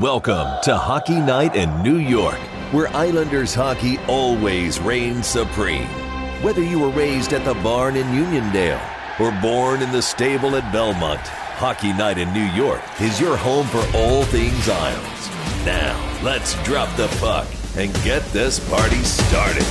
Welcome to Hockey Night in New York, where Islanders hockey always reigns supreme. Whether you were raised at the barn in Uniondale or born in the stable at Belmont, Hockey Night in New York is your home for all things Isles. Now, let's drop the puck and get this party started.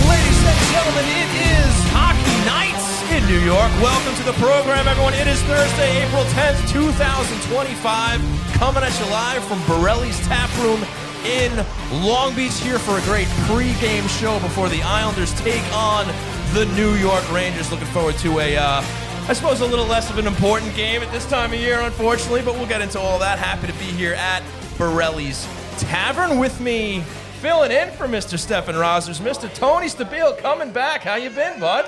Ladies and gentlemen, it is Hockey Nights in New York. Welcome to the program, everyone. It is Thursday, April 10th, 2025. Coming at you live from Borrelli's Taproom in Long Beach, here for a great pregame show before the Islanders take on the New York Rangers. Looking forward to I suppose a little less of an important game at this time of year, unfortunately, but we'll get into all that. Happy to be here at Borrelli's Tavern. With me, filling in for Mr. Stefen Rosner, Mr. Tony Stabile, coming back. How you been, bud?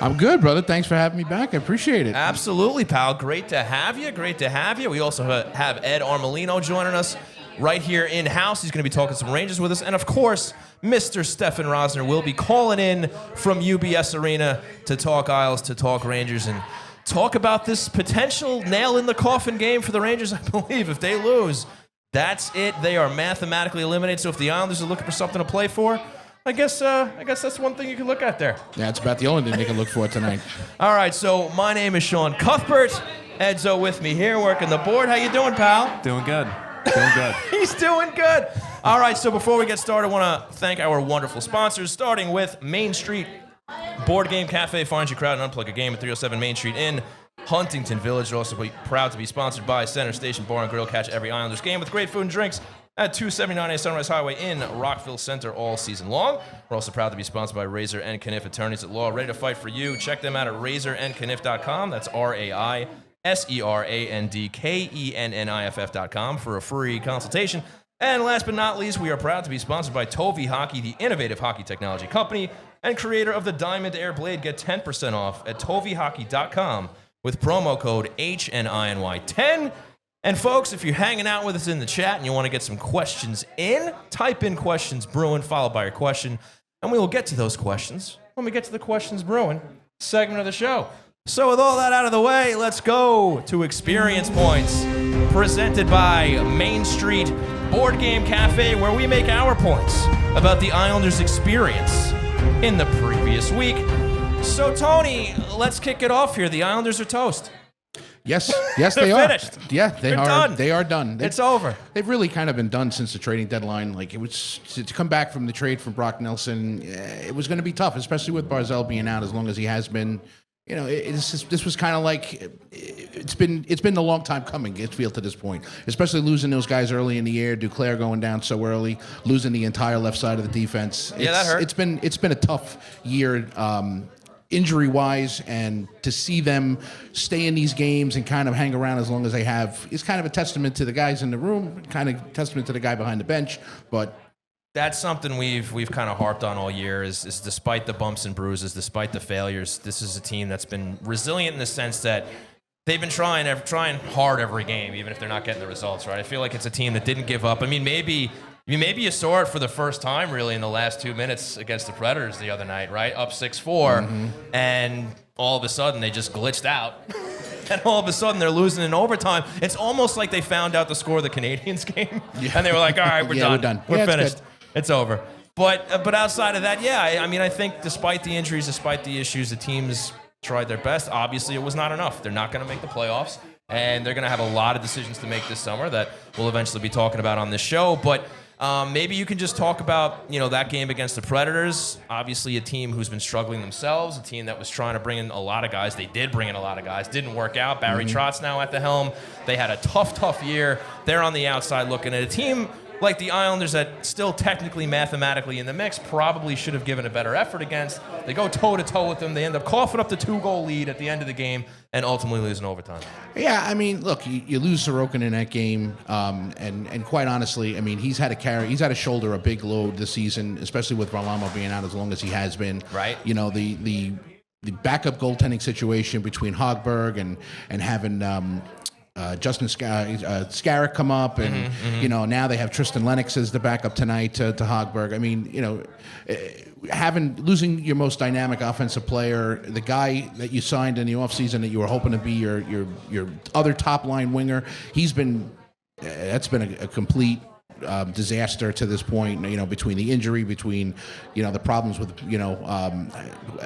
I'm good, brother. Thanks for having me back. I appreciate it. Absolutely, pal. Great to have you. Great to have you. We also have Ed Armellino joining us right here in-house. He's going to be talking some Rangers with us. And, of course, Mr. Stefen Rosner will be calling in from UBS Arena to talk Isles, to talk Rangers, and talk about this potential nail-in-the-coffin game for the Rangers, I believe. If they lose, that's it. They are mathematically eliminated. So if the Islanders are looking for something to play for, I guess that's one thing you can look at there. Yeah, it's about the only thing they can look for tonight. All right, so my name is Sean Cuthbert. Edzo with me here, working the board. How you doing, pal? Doing good. Doing good. He's doing good. All right, so before we get started, I want to thank our wonderful sponsors, starting with Main Street Board Game Cafe. Finds your crowd and unplug a game at 307 Main Street in Huntington Village. They're also proud to be sponsored by Center Station Bar and Grill. Catch every Islanders game with great food and drinks at 279A Sunrise Highway in Rockville Center all season long. We're also proud to be sponsored by Razor and Kniff Attorneys at Law, ready to fight for you. Check them out at razorandkniff.com. That's RAISERANDKENNIFF.com for a free consultation. And last but not least, we are proud to be sponsored by Tovi Hockey, the innovative hockey technology company and creator of the Diamond Air Blade. Get 10% off at tovihockey.com with promo code HNINY10. And folks, if you're hanging out with us in the chat and you want to get some questions in, type in questions brewing, followed by your question, and we will get to those questions when we get to the questions brewing segment of the show. So with all that out of the way, let's go to Experience Points, presented by Main Street Board Game Cafe, where we make our points about the Islanders' experience in the previous week. So Tony, let's kick it off here. The Islanders are toast. Yes, they are. Finished. Yeah, they are. Done. They are done. It's over. They've really kind of been done since the trading deadline. Like, it was to come back from the trade from Brock Nelson. It was going to be tough, especially with Barzal being out as long as he has been. You know, this was kind of like it's been a long time coming. It feels to this point, especially losing those guys early in the year. Duclair going down so early, losing the entire left side of the defense. Yeah, that hurt. It's been a tough year. Injury-wise, and to see them stay in these games and kind of hang around as long as they have is kind of a testament to the guys in the room, kind of testament to the guy behind the bench. But that's something we've kind of harped on all year is despite the bumps and bruises, despite the failures, this is a team that's been resilient in the sense that they've been trying hard every game, even if they're not getting the results, right? I feel like it's a team that didn't give up. I mean, maybe you saw it for the first time, really, in the last 2 minutes against the Predators the other night, right? Up 6-4, and all of a sudden they just glitched out. And all of a sudden they're losing in overtime. It's almost like they found out the score of the Canadiens game, and they were like, all right, we're done. We're finished. It's over. But outside of that, yeah, I mean, I think despite the injuries, despite the issues, the teams tried their best. Obviously, it was not enough. They're not going to make the playoffs, and they're going to have a lot of decisions to make this summer that we'll eventually be talking about on this show. But maybe you can just talk about, that game against the Predators. Obviously, a team who's been struggling themselves, a team that was trying to bring in a lot of guys. They did bring in a lot of guys. Didn't work out. Barry Trotz now at the helm. They had a tough year. They're on the outside looking at a team like the Islanders that still technically, mathematically in the mix, probably should have given a better effort against. They go toe-to-toe with them. They end up coughing up the 2-goal lead at the end of the game and ultimately lose in overtime. Yeah, I mean, look, you lose Sorokin in that game, and quite honestly, I mean, he's had to shoulder a big load this season, especially with Varlamov being out as long as he has been. Right. The backup goaltending situation between Hogberg and having Justin Scarrick come up, and now they have Tristan Lennox as the backup tonight to Hogberg. I mean, losing your most dynamic offensive player, the guy that you signed in the offseason that you were hoping to be your other top line winger, he's been that's been a complete disaster to this point, between the injury, between, the problems with,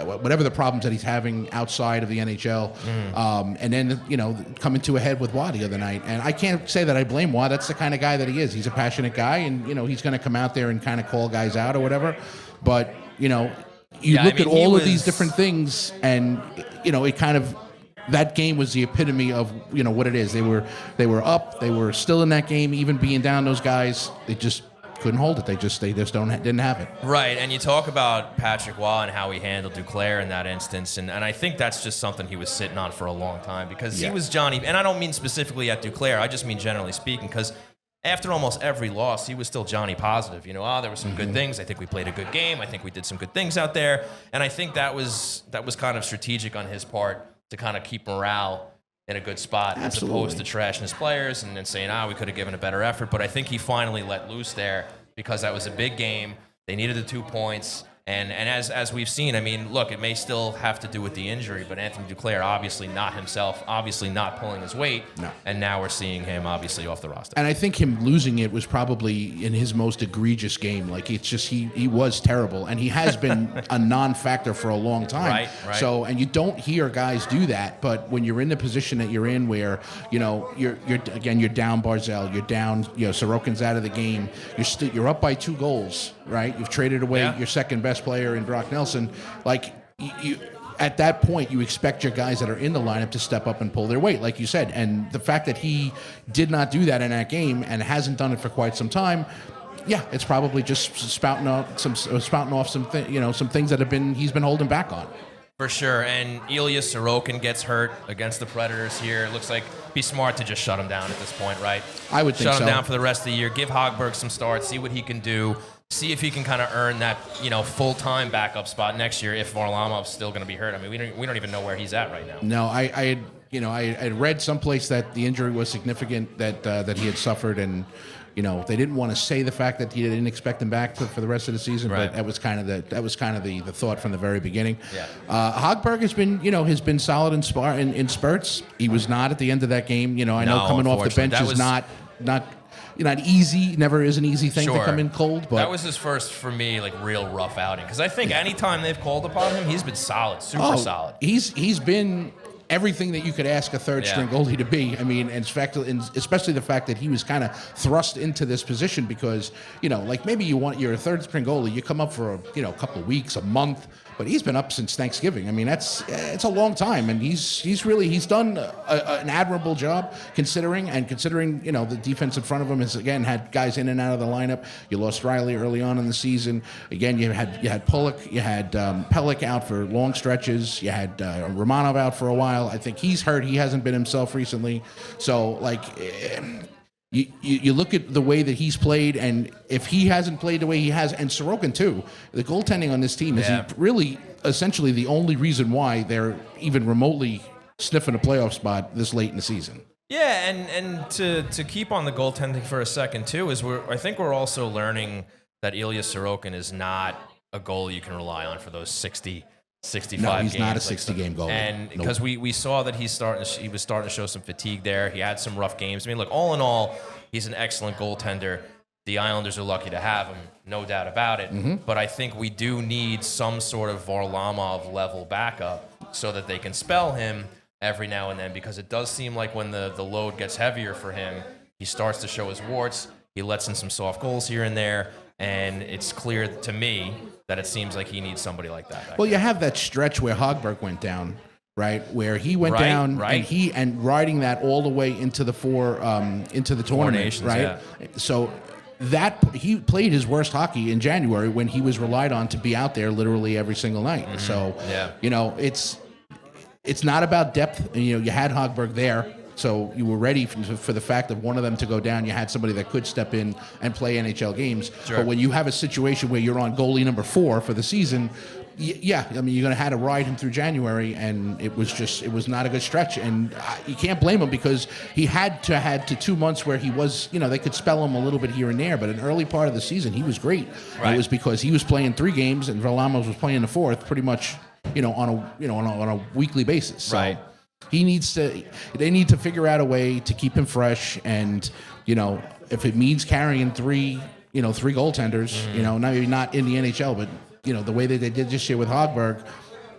whatever the problems that he's having outside of the NHL. And then, coming to a head with Watt the other night. And I can't say that I blame Watt. That's the kind of guy that he is. He's a passionate guy, and, he's going to come out there and kind of call guys out or whatever. But, you look at all of these different things, and, it kind of, that game was the epitome of what it is. They were up. They were still in that game, even being down. Those guys, they just couldn't hold it. They just didn't have it. Right, and you talk about Patrick Waugh and how he handled Duclair in that instance, and I think that's just something he was sitting on for a long time because he was Johnny. And I don't mean specifically at Duclair. I just mean generally speaking, because after almost every loss, he was still Johnny positive. There were some good things. I think we played a good game. I think we did some good things out there, and I think that was kind of strategic on his part to kind of keep morale in a good spot as opposed to trashing his players and then saying, we could have given a better effort. But I think he finally let loose there because that was a big game. They needed the 2 points. And as we've seen, I mean, look, it may still have to do with the injury, but Anthony Duclair obviously not himself, obviously not pulling his weight. No. And now we're seeing him obviously off the roster. And I think him losing it was probably in his most egregious game. Like, it's just he was terrible, and he has been a non-factor for a long time. Right. So, and you don't hear guys do that, but when you're in the position that you're in, where you're down Barzal, you're down, Sorokin's out of the game, you're up by 2 goals, right? You've traded away your second best player in Brock Nelson. Like, you at that point, you expect your guys that are in the lineup to step up and pull their weight, like you said. And the fact that he did not do that in that game and hasn't done it for quite some time, it's probably just spouting off some things that he's been holding back on. For sure. And Ilya Sorokin gets hurt against the Predators here. It looks like it'd be smart to just shut him down at this point, right? I would think so. Shut him down for the rest of the year. Give Hogberg some starts. See what he can do. See if he can kind of earn that, full-time backup spot next year if Varlamov's still going to be hurt. I mean, we don't even know where he's at right now. No, I had read someplace that the injury was significant that he had suffered, and they didn't want to say the fact that he didn't expect him back for the rest of the season, but that was kind of the thought from the very beginning. Yeah. Hogberg has been solid in spurts. He was not at the end of that game. I know coming off the bench is not easy. Never is an easy thing to come in cold. But that was his first, for me, real rough outing. Because I think anytime they've called upon him, he's been solid, super solid. He's been everything that you could ask a third-string goalie to be. I mean, and especially the fact that he was kind of thrust into this position because, maybe you're a third-string goalie, you come up for a couple of weeks, a month, but he's been up since Thanksgiving. I mean, it's a long time, and he's done an admirable job considering the defense in front of him has again had guys in and out of the lineup. You lost Riley early on in the season. Again, you had Pulock, you had Pellick out for long stretches. You had Romanov out for a while. I think he's hurt. He hasn't been himself recently. So You look at the way that he's played, and if he hasn't played the way he has, and Sorokin too, the goaltending on this team is really essentially the only reason why they're even remotely sniffing a playoff spot this late in the season. Yeah, and to keep on the goaltending for a second too, I think we're also learning that Ilya Sorokin is not a goalie you can rely on for those 65 No, he's games. not a 60-game goalie. And because we saw that he was starting to show some fatigue there. He had some rough games. I mean, look, all in all, he's an excellent goaltender. The Islanders are lucky to have him, no doubt about it. Mm-hmm. But I think we do need some sort of Varlamov-level backup so that they can spell him every now and then, because it does seem like when the load gets heavier for him, he starts to show his warts. He lets in some soft goals here and there. And it's clear to me that it seems like he needs somebody like that. Well, you have that stretch where Hogberg went down, right? Where he went down, and riding that all the way into the tournament, Nations, right? Yeah. So that he played his worst hockey in January when he was relied on to be out there literally every single night. Mm-hmm. So it's not about depth. You had Hogberg there. So you were ready for the fact of one of them to go down. You had somebody that could step in and play NHL games. Sure. But when you have a situation where you're on goalie number 4 for the season, you're going to have to ride him through January, and it was not a good stretch. And you can't blame him because he had 2 months where he was, they could spell him a little bit here and there. But an early part of the season, he was great. Right. It was because he was playing 3 games and Varlamov was playing the 4th pretty much, on a weekly basis. So, right. They need to figure out a way to keep him fresh. And, if it means carrying three goaltenders, maybe not in the NHL, but, the way that they did this year with Hogberg,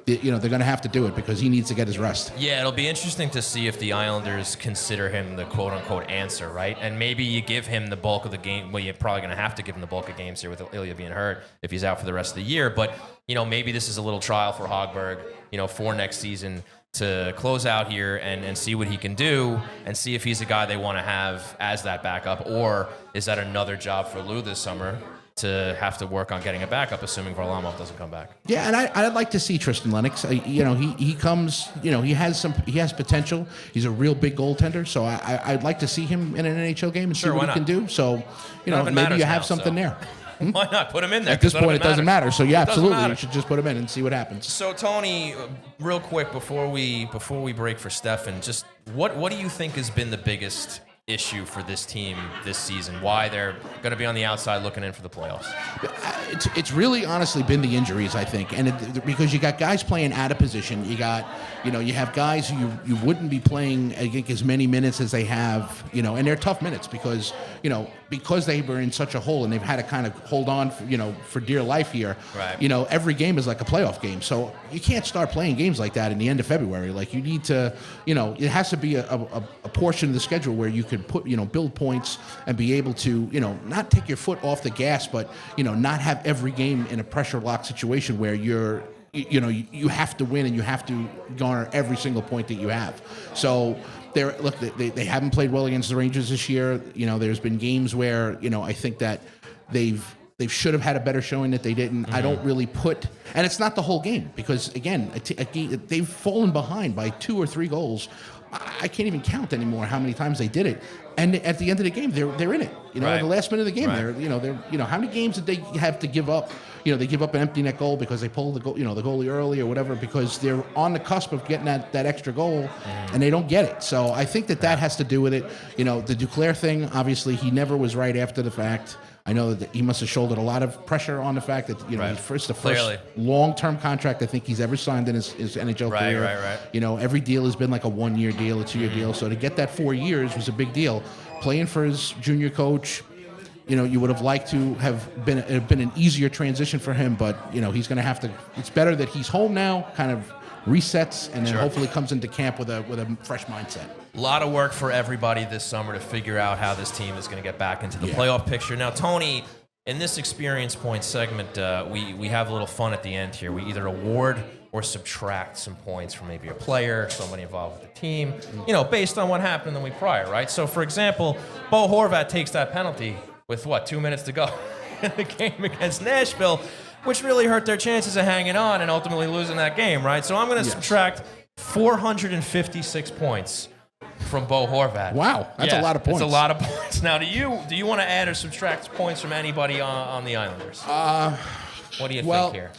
they're going to have to do it because he needs to get his rest. Yeah, it'll be interesting to see if the Islanders consider him the quote-unquote answer, right? And maybe you give him the bulk of the game. Well, you're probably going to have to give him the bulk of games here with Ilya being hurt if he's out for the rest of the year. But, maybe this is a little trial for Hogberg, for next season to close out here and see what he can do and see if he's a guy they want to have as that backup, or is that another job for Lou this summer to have to work on getting a backup, assuming Varlamov doesn't come back. Yeah, and I'd like to see Tristan Lennox. He comes. He has potential. He's a real big goaltender. So I'd like to see him in an NHL game and see what he can do. So maybe you have something there. Why not put him in there? At this point, it doesn't matter. So yeah, absolutely, you should just put him in and see what happens. So Tony, real quick before we break for Stefen, just what do you think has been the biggest issue for this team this season? Why they're going to be on the outside looking in for the playoffs? It's really honestly been the injuries, I think, and because you got guys playing out of position. You got, you have guys who you wouldn't be playing, I think, as many minutes as they have, and they're tough minutes because they were in such a hole and they've had to kind of hold on, for dear life here. Right. Every game is like a playoff game, so you can't start playing games like that in the end of February. Like you need to, it has to be a portion of the schedule where you could put, build points and be able to, not take your foot off the gas, but, not have every game in a pressure lock situation where you have to win and you have to garner every single point that you have. So they haven't played well against the Rangers this year. There's been games where, I think that they should have had a better showing that they didn't. I don't really and it's not the whole game because, again, they've fallen behind by 2 or 3 goals. I can't even count anymore how many times they did it. And at the end of the game, they're in it. At the last minute of the game, they're how many games did they have to give up? They give up an empty net goal because they pulled the goal, the goalie early or whatever, because they're on the cusp of getting that extra goal, and they don't get it. So I think that has to do with it. The Duclair thing, obviously, he never was right after the fact. I know that he must have shouldered a lot of pressure on the fact that the first long-term contract I think he's ever signed in his NHL career. Right. Every deal has been like a 1-year deal, a 2-year deal. So to get that 4 years was a big deal. Playing for his junior coach, you would have liked to have been an easier transition for him, but he's going to have to. It's better that he's home now, kind of resets, and then hopefully comes into camp with a fresh mindset. A lot of work for everybody this summer to figure out how this team is going to get back into the playoff picture. Now, Tony, in this experience point segment, we have a little fun at the end here. We either award or subtract some points from maybe a player, somebody involved with the team, based on what happened in the week prior, right? So, for example, Bo Horvat takes that penalty with 2 minutes to go in the game against Nashville, which really hurt their chances of hanging on and ultimately losing that game, right? So I'm going to subtract 456 points from Bo Horvat. Wow, that's a lot of points. That's a lot of points. Now, do you want to add or subtract points from anybody on the Islanders? What do you think here?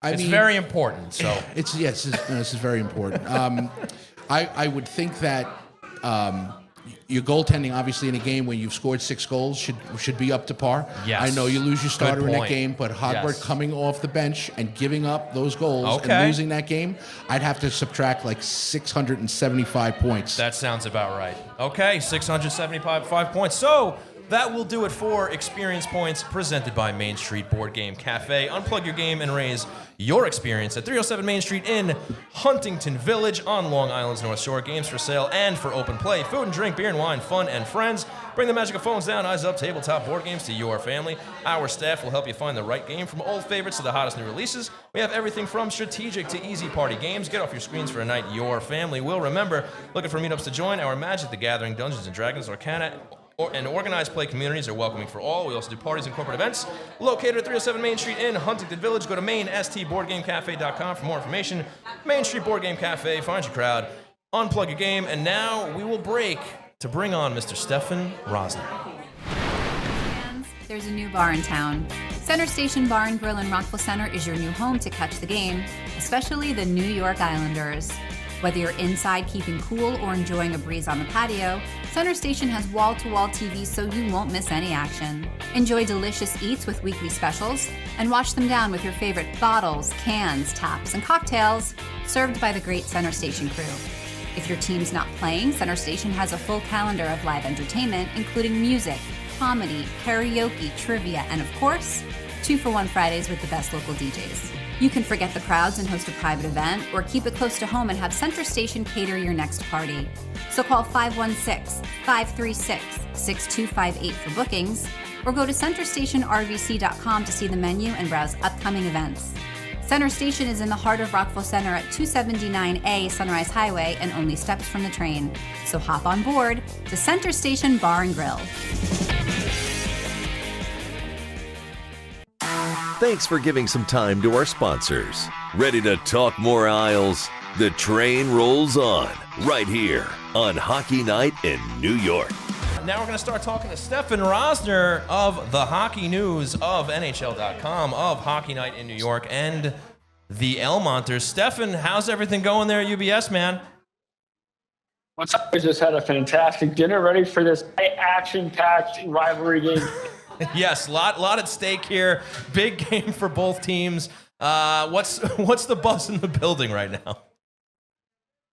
It's very important. So this is very important. I would think that your goaltending, obviously, in a game where you've scored 6 goals, should be up to par. Yes. I know you lose your starter in that game, but Hogberg coming off the bench and giving up those goals and losing that game, I'd have to subtract like 675 points. That sounds about right. Okay, 675 points. So that will do it for Experience Points presented by Main Street Board Game Cafe. Unplug your game and raise your experience at 307 Main Street in Huntington Village on Long Island's North Shore. Games for sale and for open play. Food and drink, beer and wine, fun and friends. Bring the magic of phones down, eyes up, tabletop board games to your family. Our staff will help you find the right game from old favorites to the hottest new releases. We have everything from strategic to easy party games. Get off your screens for a night your family will remember. Looking for meetups to join? Our Magic the Gathering, Dungeons & Dragons, Arcana, and organized play communities are welcoming for all. We also do parties and corporate events. Located at 307 Main Street in Huntington Village. Go to mainstboardgamecafe.com for more information. Main Street Board Game Cafe. Find your crowd. Unplug your game. And now we will break to bring on Mr. Stefen Rosner. There's a new bar in town. Center Station Bar and Grill in Rockville Center is your new home to catch the game, especially the New York Islanders. Whether you're inside keeping cool or enjoying a breeze on the patio, Center Station has wall-to-wall TVs so you won't miss any action. Enjoy delicious eats with weekly specials and wash them down with your favorite bottles, cans, taps, and cocktails served by the great Center Station crew. If your team's not playing, Center Station has a full calendar of live entertainment, including music, comedy, karaoke, trivia, and of course, 2-for-1 Fridays with the best local DJs. You can forget the crowds and host a private event, or keep it close to home and have Center Station cater your next party. So call 516-536-6258 for bookings, or go to centerstationrvc.com to see the menu and browse upcoming events. Center Station is in the heart of Rockville Center at 279A Sunrise Highway and only steps from the train. So hop on board to Center Station Bar and Grill. Thanks for giving some time to our sponsors. Ready to talk more Isles? The train rolls on right here on Hockey Night in New York. Now we're going to start talking to Stefen Rosner of the Hockey News, of NHL.com, of Hockey Night in New York, and the Elmonters. Stefen, how's everything going there at UBS, man? What's up? We just had a fantastic dinner, ready for this action-packed rivalry game. Yes, lot at stake here. Big game for both teams. What's the buzz in the building right now?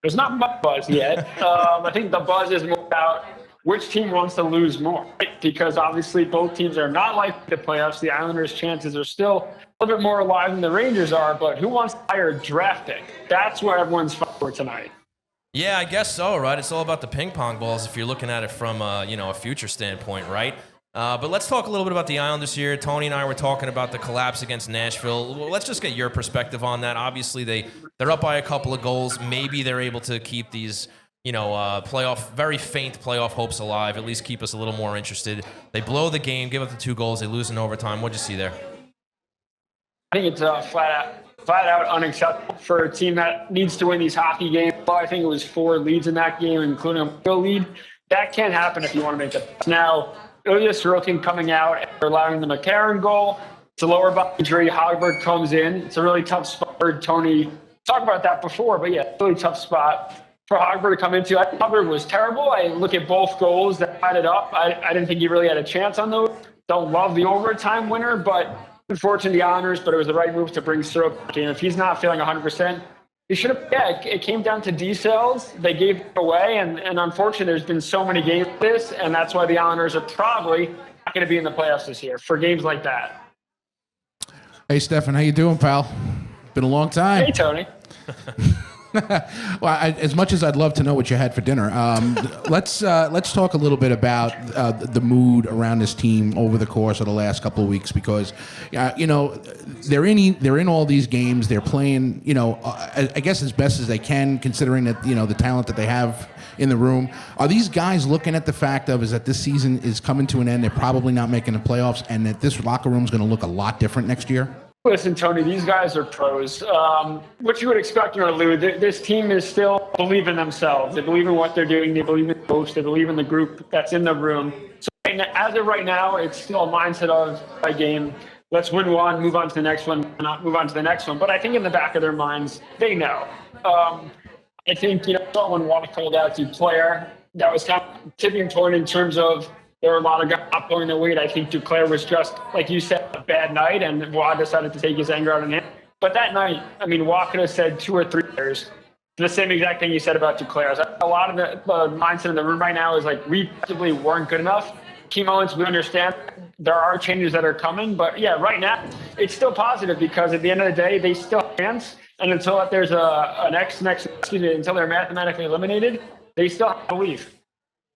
There's not much buzz yet. I think the buzz is more about which team wants to lose more, right? Because obviously both teams are not like the playoffs. The Islanders' chances are still a little bit more alive than the Rangers are, but who wants a higher draft pick? That's where everyone's fighting for tonight. Yeah, I guess so, right? It's all about the ping pong balls if you're looking at it from a future standpoint, right? But let's talk a little bit about the Islanders here. Tony and I were talking about the collapse against Nashville. Well, let's just get your perspective on that. Obviously, they're up by a couple of goals. Maybe they're able to keep these very faint playoff hopes alive, at least keep us a little more interested. They blow the game, give up the 2 goals, they lose in overtime. What'd you see there? I think it's flat out unacceptable for a team that needs to win these hockey games. Well, I think it was 4 leads in that game, including a lead. That can't happen if you want to make the now. Ilya Sorokin coming out and allowing the McCarron goal. It's a lower body injury. Hogberg comes in. It's a really tough spot for Tony. Talked about that before, but yeah, really tough spot for Hogberg to come into. Hogberg was terrible. I look at both goals that tied it up. I didn't think he really had a chance on those. Don't love the overtime winner, but unfortunately the honors, but it was the right move to bring Sorokin in. If he's not feeling 100%, he should have. Yeah, it came down to D-cells. They gave it away, and unfortunately there's been so many games like this, and that's why the Islanders are probably not going to be in the playoffs this year for games like that. Hey, Stefen, how you doing, pal? Been a long time. Hey, Tony. Well, as much as I'd love to know what you had for dinner, let's talk a little bit about the mood around this team over the course of the last couple of weeks, because they're in all these games, they're playing I guess as best as they can, considering that the talent that they have in the room. Are these guys looking at the fact is that this season is coming to an end, they're probably not making the playoffs, and that this locker room is going to look a lot different next year? Listen, Tony, these guys are pros. What you would expect, Lou, this team is still believe in themselves. They believe in what they're doing. They believe in the coach. They believe in the group that's in the room. So as of right now, it's still a mindset of a game. Let's win one, move on to the next one, not move on to the next one. But I think in the back of their minds, they know. I think, someone called out to player. That was kind of tipping point in terms of there were a lot of guys not pulling their weight. I think Duclair was just, like you said, a bad night, and Waugh decided to take his anger out on him. But that night, Waugh could have said 2 or 3 players the same exact thing you said about Duclair. A lot of the mindset in the room right now is we possibly weren't good enough. Key moments, we understand there are changes that are coming, but yeah, right now it's still positive because at the end of the day, they still have a chance. And until there's until they're mathematically eliminated, they still have belief,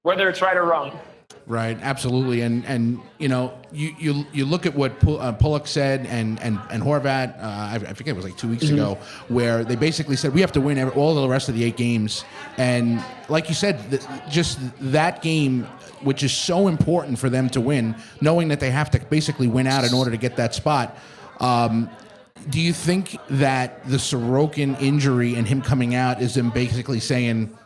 whether it's right or wrong. Right, absolutely, and you look at what Pulock said and Horvat. I forget, it was 2 weeks ago, where they basically said we have to win all the rest of the 8 games, and like you said, just that game, which is so important for them to win, knowing that they have to basically win out in order to get that spot. Do you think that the Sorokin injury and him coming out is them basically saying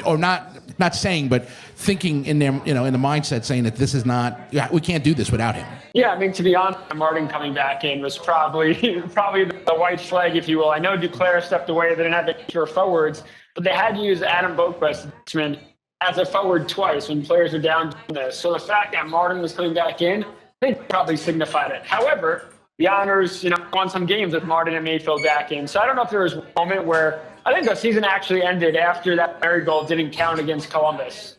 or not saying, but thinking in their, in the mindset, saying that this is not, we can't do this without him? Yeah, to be honest, Martin coming back in was probably the white flag, if you will. I know Duclair stepped away; they didn't have the extra forwards, but they had to use Adam Boquist as a forward twice when players are down doing this. So the fact that Martin was coming back in, I think probably signified it. However, the Honors, won some games with Martin and Mayfield back in. So I don't know if there was a moment where I think the season actually ended after that Mary goal didn't count against Columbus.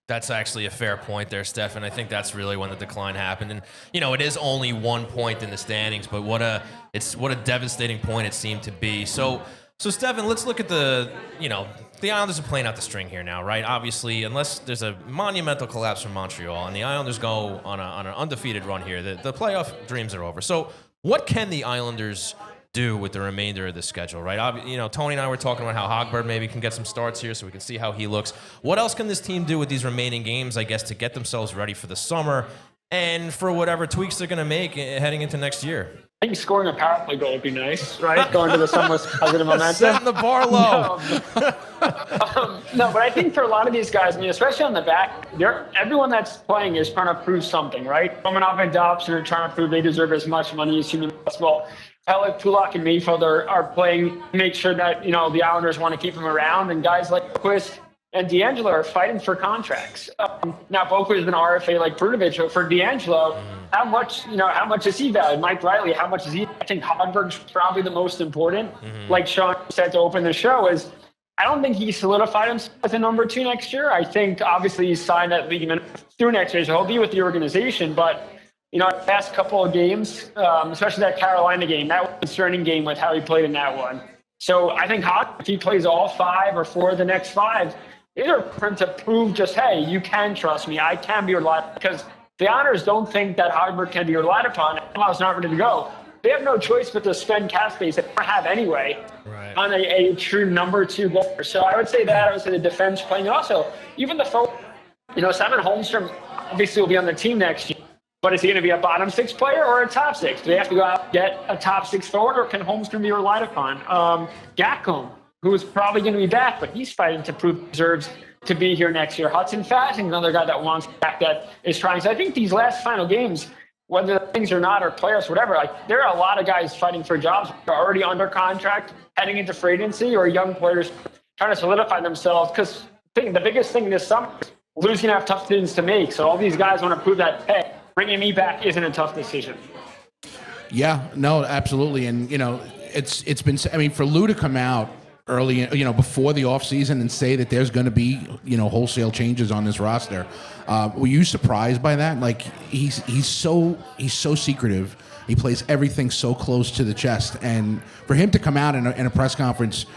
That's actually a fair point there, Stefen. I think that's really when the decline happened. And, it is only 1 point in the standings, but what a devastating point it seemed to be. So Stefen, let's look at the Islanders are playing out the string here now, right? Obviously, unless there's a monumental collapse from Montreal and the Islanders go on an undefeated run here, the playoff dreams are over. So what can the Islanders do with the remainder of the schedule, right? Tony and I were talking about how Hogberg maybe can get some starts here so we can see how he looks. What else can this team do with these remaining games, I guess, to get themselves ready for the summer and for whatever tweaks they're going to make heading into next year? I think scoring a power play goal would be nice, right? Going to the summer with positive momentum. Setting the bar low. No, but I think for a lot of these guys, especially on the back, everyone that's playing is trying to prove something, right? Romanov and Dobson are trying to prove they deserve as much money as humanly possible. Pellet, Pulak, and Mayfield are playing to make sure that, the Islanders want to keep them around. And guys like Quist and D'Angelo are fighting for contracts. Now, Boquist is an RFA like Brunovich, but for D'Angelo, how much is he valued? Mike Riley, how much is he? I think Hogberg's probably the most important. Like Sean said to open the show, I don't think he solidified himself as a number 2 next year. I think, obviously, he signed that league minimum through next year, so he'll be with the organization. But the past couple of games, especially that Carolina game, that was a concerning game with how he played in that one. So I think if he plays all 5 or 4 of the next 5, either for him to prove just, hey, you can trust me, I can be relied upon. Because the Islanders don't think that Hogberg can be relied upon. He's not ready to go. They have no choice but to spend cap space that they don't have anyway on a true number 2 goalie. So I would say that. I would say the defense playing. And also, even the forward, Simon Holmstrom obviously will be on the team next year. But is he going to be a bottom 6 player or a top 6? Do they have to go out and get a top 6 forward, or can Holmstrom be relied upon? Gatcomb, who is probably going to be back, but he's fighting to prove he deserves to be here next year. Hudson Fasching, another guy that wants back, that is trying. So I think these last final games, whether things or not, or playoffs, whatever, there are a lot of guys fighting for jobs who are already under contract, heading into free agency, or young players trying to solidify themselves. Because the biggest thing this summer is Lou's going to have tough decisions to make. So all these guys want to prove that, hey, bringing me back isn't a tough decision. Yeah, no, absolutely. And, it's been, for Lou to come out early, before the offseason and say that there's going to be, wholesale changes on this roster. Were you surprised by that? Like, he's so secretive. He plays everything so close to the chest. And for him to come out in a press conference,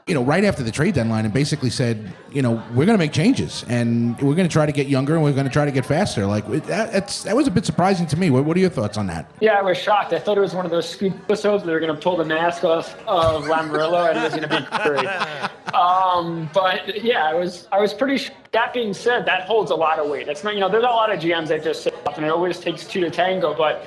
right after the trade deadline and basically said, we're going to make changes and we're going to try to get younger and we're going to try to get faster. Like, that was a bit surprising to me. What are your thoughts on that? Yeah, I was shocked. I thought it was one of those scoop episodes where they were going to pull the mask off of Lamoriello and it was going to be great. But yeah, I was pretty shocked. That being said, that holds a lot of weight. That's not, there's a lot of GMs that just sit up and it always takes 2 to tango. But,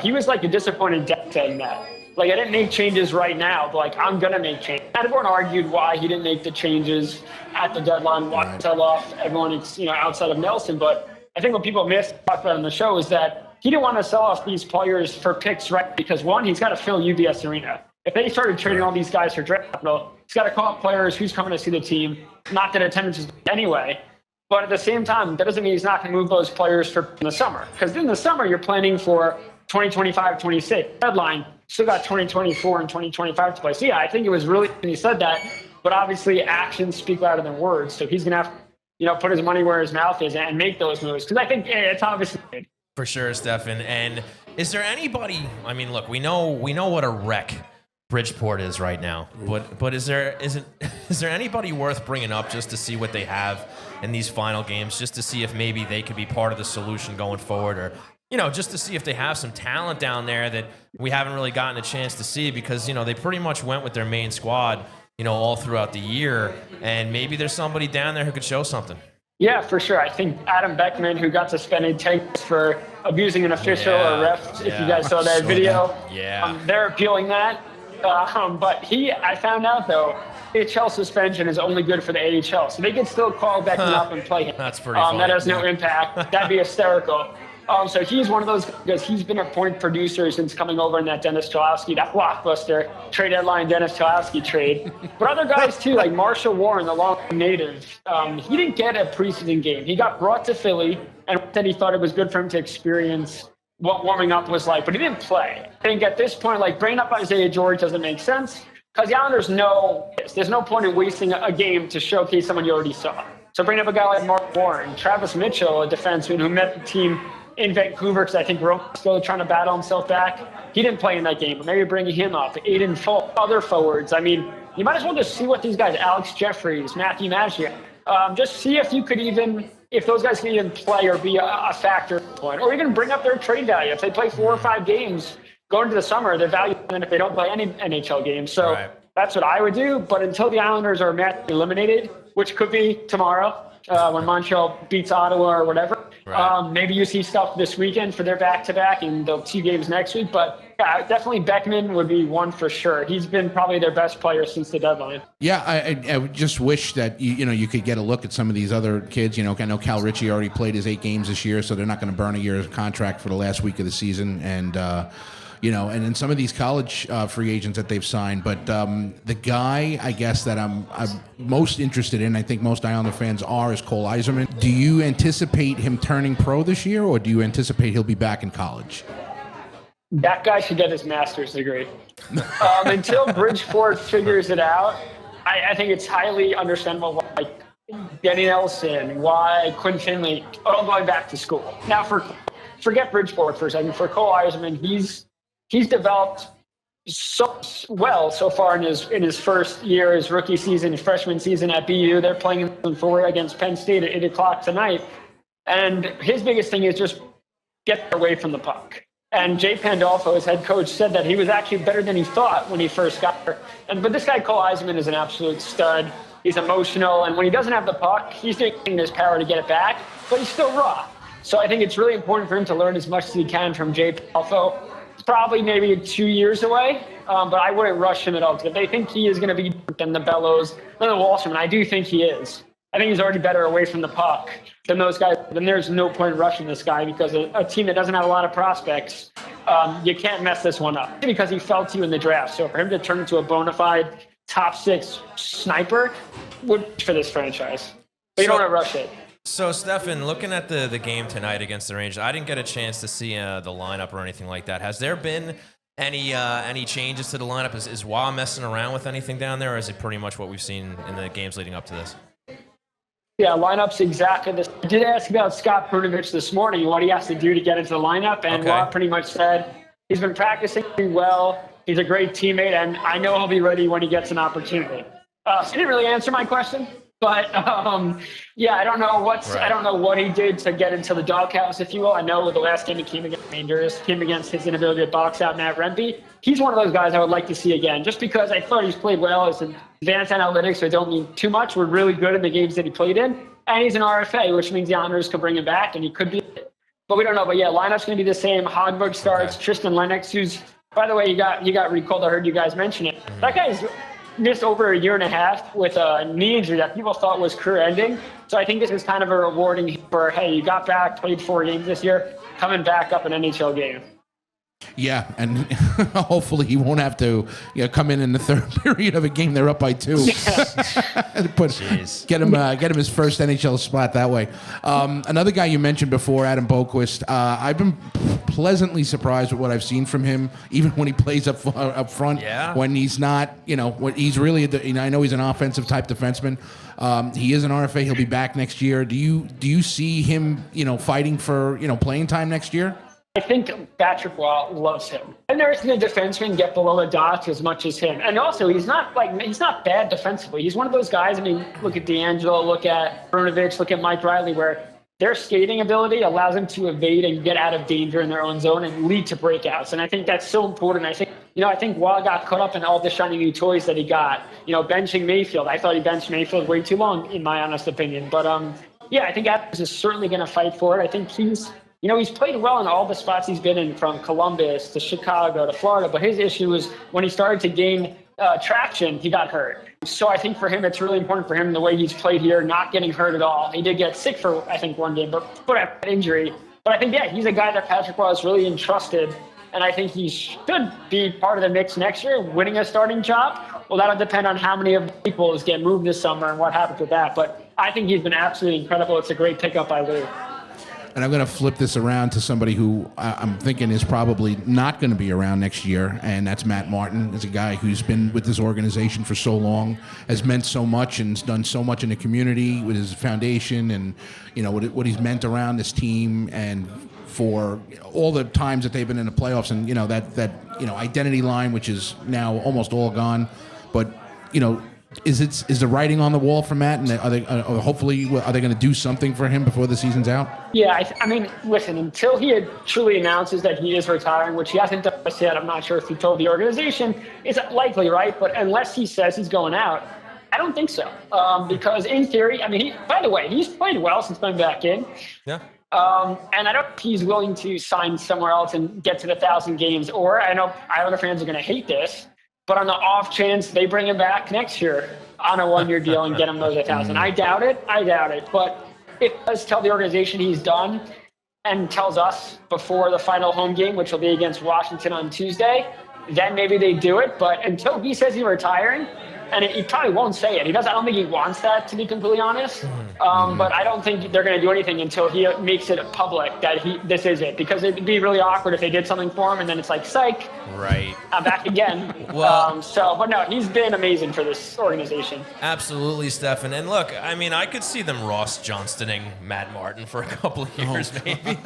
he was like a disappointed dad saying that. Like, I didn't make changes right now, but, I'm going to make changes. Everyone argued why he didn't make the changes at the deadline, why he sell off everyone, outside of Nelson. But I think what people missed, talked about on the show, is that he didn't want to sell off these players for picks, right? Because, one, he's got to fill UBS Arena. If they started trading all these guys for draft capital, he's got to call up players, who's coming to see the team, not that attendance is anyway. But at the same time, that doesn't mean he's not going to move those players for in the summer. Because in the summer, you're planning for 2025-26 deadline. Still got 2024 and 2025 to play. So yeah, I think it was really when he said that. But obviously, actions speak louder than words. So he's gonna have, put his money where his mouth is and make those moves. Because I think it's obviously for sure, Stefen. And is there anybody? I mean, look, we know what a wreck Bridgeport is right now. But is there anybody worth bringing up just to see what they have in these final games, just to see if maybe they could be part of the solution going forward, or just to see if they have some talent down there that we haven't really gotten a chance to see, because, they pretty much went with their main squad, all throughout the year. And maybe there's somebody down there who could show something. Yeah, for sure. I think Adam Beckman, who got suspended 10 years for abusing an official or ref, if you guys saw that video, they're appealing that. But I found out, though, AHL suspension is only good for the AHL. So they can still call Beckman up and play him. That's pretty funny. That has no impact. That'd be hysterical. So he's one of those, because he's been a point producer since coming over in that Dennis Cholowski, that blockbuster trade deadline Dennis Cholowski trade. But other guys too, like Marshall Warren, the long native, he didn't get a preseason game. He got brought to Philly and said he thought it was good for him to experience what warming up was like, but he didn't play. I think at this point, bringing up Isaiah George doesn't make sense, because the Islanders know there's no point in wasting a game to showcase someone you already saw. So bring up a guy like Mark Warren, Travis Mitchell, a defenseman who met the team in Vancouver because I think Rome's still trying to battle himself back. He didn't play in that game, but maybe bringing him up. Aiden Folk, other forwards. I mean, you might as well just see what these guys, Alex Jeffries, Matthew Maggia, just see if you could even, if those guys can even play or be a factor point, or even bring up their trade value. If they play 4 or 5 games going into the summer, they're valuable than if they don't play any NHL games. So that's what I would do. But until the Islanders are eliminated, which could be tomorrow when Montreal beats Ottawa or whatever, maybe you see stuff this weekend for their back-to-back and the 2 games next week. But yeah, definitely Beckman would be one for sure. He's been probably their best player since the deadline. Yeah, I would just wish that you could get a look at some of these other kids. I know Cal Ritchie already played his 8 games this year, so they're not going to burn a year's contract for the last week of the season. And and then some of these college free agents that they've signed. But the guy, I guess, that I'm most interested in, I think most Islander fans are, is Cole Eiserman. Do you anticipate him turning pro this year, or do you anticipate he'll be back in college? That guy should get his master's degree. Until Bridgeport figures it out, I think it's highly understandable why Denny Nelson, why Quinn Finley, all going back to school. Now, forget Bridgeport for a second. For Cole Eiserman, he's developed so well so far in his first year, his rookie season, his freshman season at BU. They're playing in 4 against Penn State at 8 o'clock tonight. And his biggest thing is just get away from the puck. And Jay Pandolfo, his head coach, said that he was actually better than he thought when he first got there. But this guy, Cole Eiserman, is an absolute stud. He's emotional. And when he doesn't have the puck, he's doing his power to get it back, but he's still raw. So I think it's really important for him to learn as much as he can from Jay Pandolfo. It's probably maybe 2 years away, but I wouldn't rush him at all. Because if they think he is going to be different than the Bellows, than the Walsham, and I do think he is. I think he's already better away from the puck than those guys. Then there's no point in rushing this guy because a team that doesn't have a lot of prospects, you can't mess this one up because he fell to you in the draft. So for him to turn into a bona fide top 6 sniper would for this franchise. But you don't want to rush it. So, Stefen, looking at the game tonight against the Rangers, I didn't get a chance to see the lineup or anything like that. Has there been any changes to the lineup? Is Wah messing around with anything down there, or is it pretty much what we've seen in the games leading up to this? Yeah, lineup's exactly this. I did ask about Scott Brunovich this morning, what he has to do to get into the lineup, and Wah pretty much said he's been practicing well. He's a great teammate, and I know he'll be ready when he gets an opportunity. So he didn't really answer my question. But I don't know I don't know what he did to get into the doghouse, if you will. I know the last game he came against Rangers, came against his inability to box out Matt Rempe. He's one of those guys I would like to see again, just because I thought he's played well. His advanced analytics, so I don't mean too much. We're really good in the games that he played in, and he's an RFA, which means the Islanders could bring him back, and he could be. But we don't know. But yeah, lineup's going to be the same. Hogberg starts. Tristan Lennox, who's, by the way, he got recalled. I heard you guys mention it. That guy's missed over a year and a half with a knee injury that people thought was career-ending. So I think this is kind of a rewarding for, hey, you got back, played 4 games this year, coming back up an NHL game. Yeah, and hopefully he won't have to come in the third period of a game they're up by 2. Get him his first NHL spot that way. Another guy you mentioned before, Adam Boquist. I've been pleasantly surprised with what I've seen from him, even when he plays up front. Yeah. When he's not, when he's really, I know he's an offensive type defenseman. He is an RFA. He'll be back next year. Do you see him, fighting for playing time next year? I think Patrick Waugh loves him. I've never seen a defenseman get below the dots as much as him. And also, he's not bad defensively. He's one of those guys. I mean, look at D'Angelo, look at Brunovich, look at Mike Riley, where their skating ability allows them to evade and get out of danger in their own zone and lead to breakouts. And I think that's so important. I think Waugh got caught up in all the shiny new toys that he got. Benching Mayfield. I thought he benched Mayfield way too long, in my honest opinion. But I think Adams is certainly going to fight for it. I think he's played well in all the spots he's been in, from Columbus to Chicago to Florida. But his issue was when he started to gain traction, he got hurt. So I think for him, it's really important for him the way he's played here, not getting hurt at all. He did get sick for, I think, 1 game, but an injury. But I think, he's a guy that Patrick Waugh is really entrusted. And I think he should be part of the mix next year, winning a starting job. Well, that'll depend on how many of the equals get moved this summer and what happens with that. But I think he's been absolutely incredible. It's a great pickup by Lou. And I'm going to flip this around to somebody who I'm thinking is probably not going to be around next year, and that's Matt Martin. He's a guy who's been with this organization for so long, has meant so much, and has done so much in the community with his foundation, and what he's meant around this team, and for all the times that they've been in the playoffs, and that identity line, which is now almost all gone, but is the writing on the wall for Matt, and are they going to do something for him before the season's out? Yeah, I mean, listen, until he truly announces that he is retiring, which he hasn't done yet, I'm not sure if he told the organization, it's likely, right? But unless he says he's going out, I don't think so. Because in theory, I mean, by the way, he's played well since coming back in. Yeah. And I don't think he's willing to sign somewhere else and get to the 1,000 games. Or I know Islander fans are going to hate this, but on the off chance they bring him back next year on a 1-year deal and get him those 1,000. I doubt it. But if he does tell the organization he's done and tells us before the final home game, which will be against Washington on Tuesday, then maybe they do it. But until he says he's retiring, and he probably won't say it. I don't think he wants that, to be completely honest. But I don't think they're going to do anything until he makes it public that this is it. Because it'd be really awkward if they did something for him and then it's like, psych, right? I'm back again. Well, but no, he's been amazing for this organization. Absolutely, Stefen. And look, I mean, I could see them Ross Johnstoning Matt Martin for a couple of years, maybe.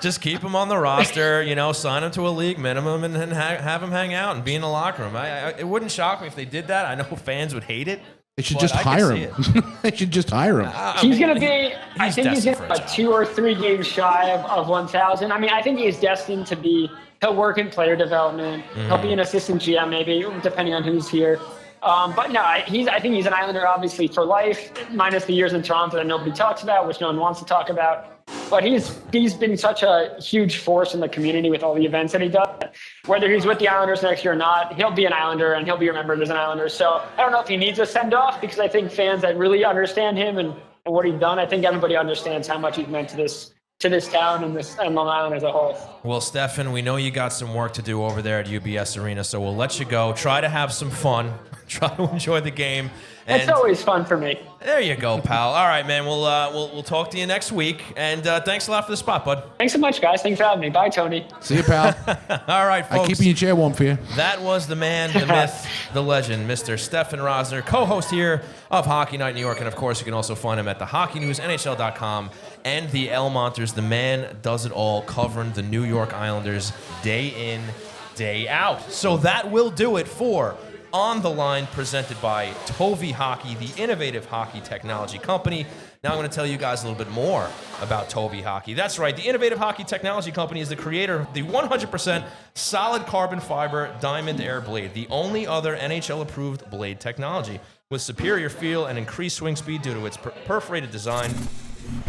Just keep him on the roster, sign him to a league minimum, and then have him hang out and be in the locker room. It wouldn't shock me if they did that. I know fans would hate it. They should just hire him. They should just hire him. He's going to be, I think he's going to be 2 or 3 games shy of 1,000. I mean, I think he's destined to be, he'll work in player development. He'll be an assistant GM maybe, depending on who's here. But no, I think he's an Islander obviously for life, minus the years in Toronto that nobody talks about, which no one wants to talk about. But he's been such a huge force in the community with all the events that he does. Whether he's with the Islanders next year or not, he'll be an Islander and he'll be remembered as an Islander. So I don't know if he needs a send-off, because I think fans that really understand him and what he's done, I think everybody understands how much he's meant to this town and Long Island as a whole. Well, Stefen, we know you got some work to do over there at UBS Arena, so we'll let you go. Try to have some fun. Try to enjoy the game. It's always fun for me. There you go, pal. All right, man. We'll talk to you next week. And thanks a lot for the spot, bud. Thanks so much, guys. Thanks for having me. Bye, Tony. See you, pal. All right, folks. I'm keeping your chair warm for you. That was the man, the myth, the legend, Mr. Stefen Rosner, co-host here of Hockey Night New York. And, of course, you can also find him at the Hockey News, NHL.com, and the Elmonters. The man does it all, covering the New York Islanders day in, day out. So that will do it for On the Line, presented by Tovi Hockey, the innovative hockey technology company. Now I'm going to tell you guys a little bit more about Tovi Hockey. That's right, the innovative hockey technology company is the creator of the 100% solid carbon fiber Diamond Air blade, the only other NHL-approved blade technology with superior feel and increased swing speed due to its perforated design.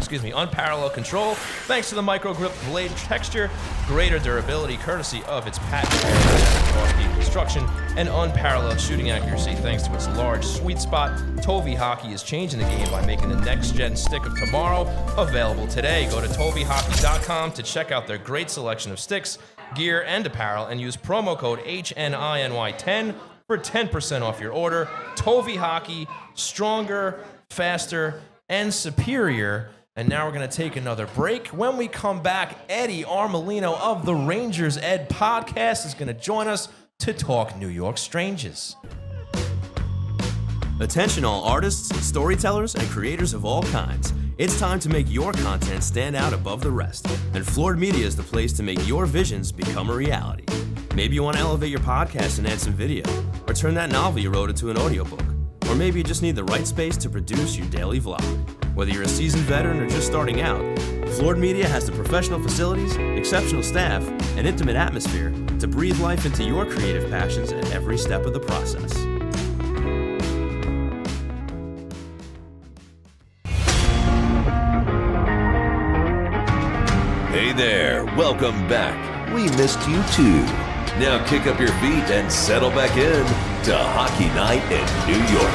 Unparalleled control, thanks to the micro grip blade texture, greater durability courtesy of its patented aerodynamic construction, and unparalleled shooting accuracy thanks to its large sweet spot. Tovi Hockey is changing the game by making the next-gen stick of tomorrow available today. Go to tovihockey.com to check out their great selection of sticks, gear, and apparel, and use promo code HNINY10 for 10% off your order. Tovi Hockey, stronger, faster, and superior. And now we're going to take another break. When we come back, Eddie Armellino of the Rangers Ed podcast is going to join us to talk New York Strangers. Attention all artists, storytellers, and creators of all kinds. It's time to make your content stand out above the rest. And Floored Media is the place to make your visions become a reality. Maybe you want to elevate your podcast and add some video, or turn that novel you wrote into an audiobook. Or maybe you just need the right space to produce your daily vlog. Whether you're a seasoned veteran or just starting out, Floored Media has the professional facilities, exceptional staff, and intimate atmosphere to breathe life into your creative passions at every step of the process. Hey there, welcome back. We missed you too. Now kick up your feet and settle back in to Hockey Night in New York.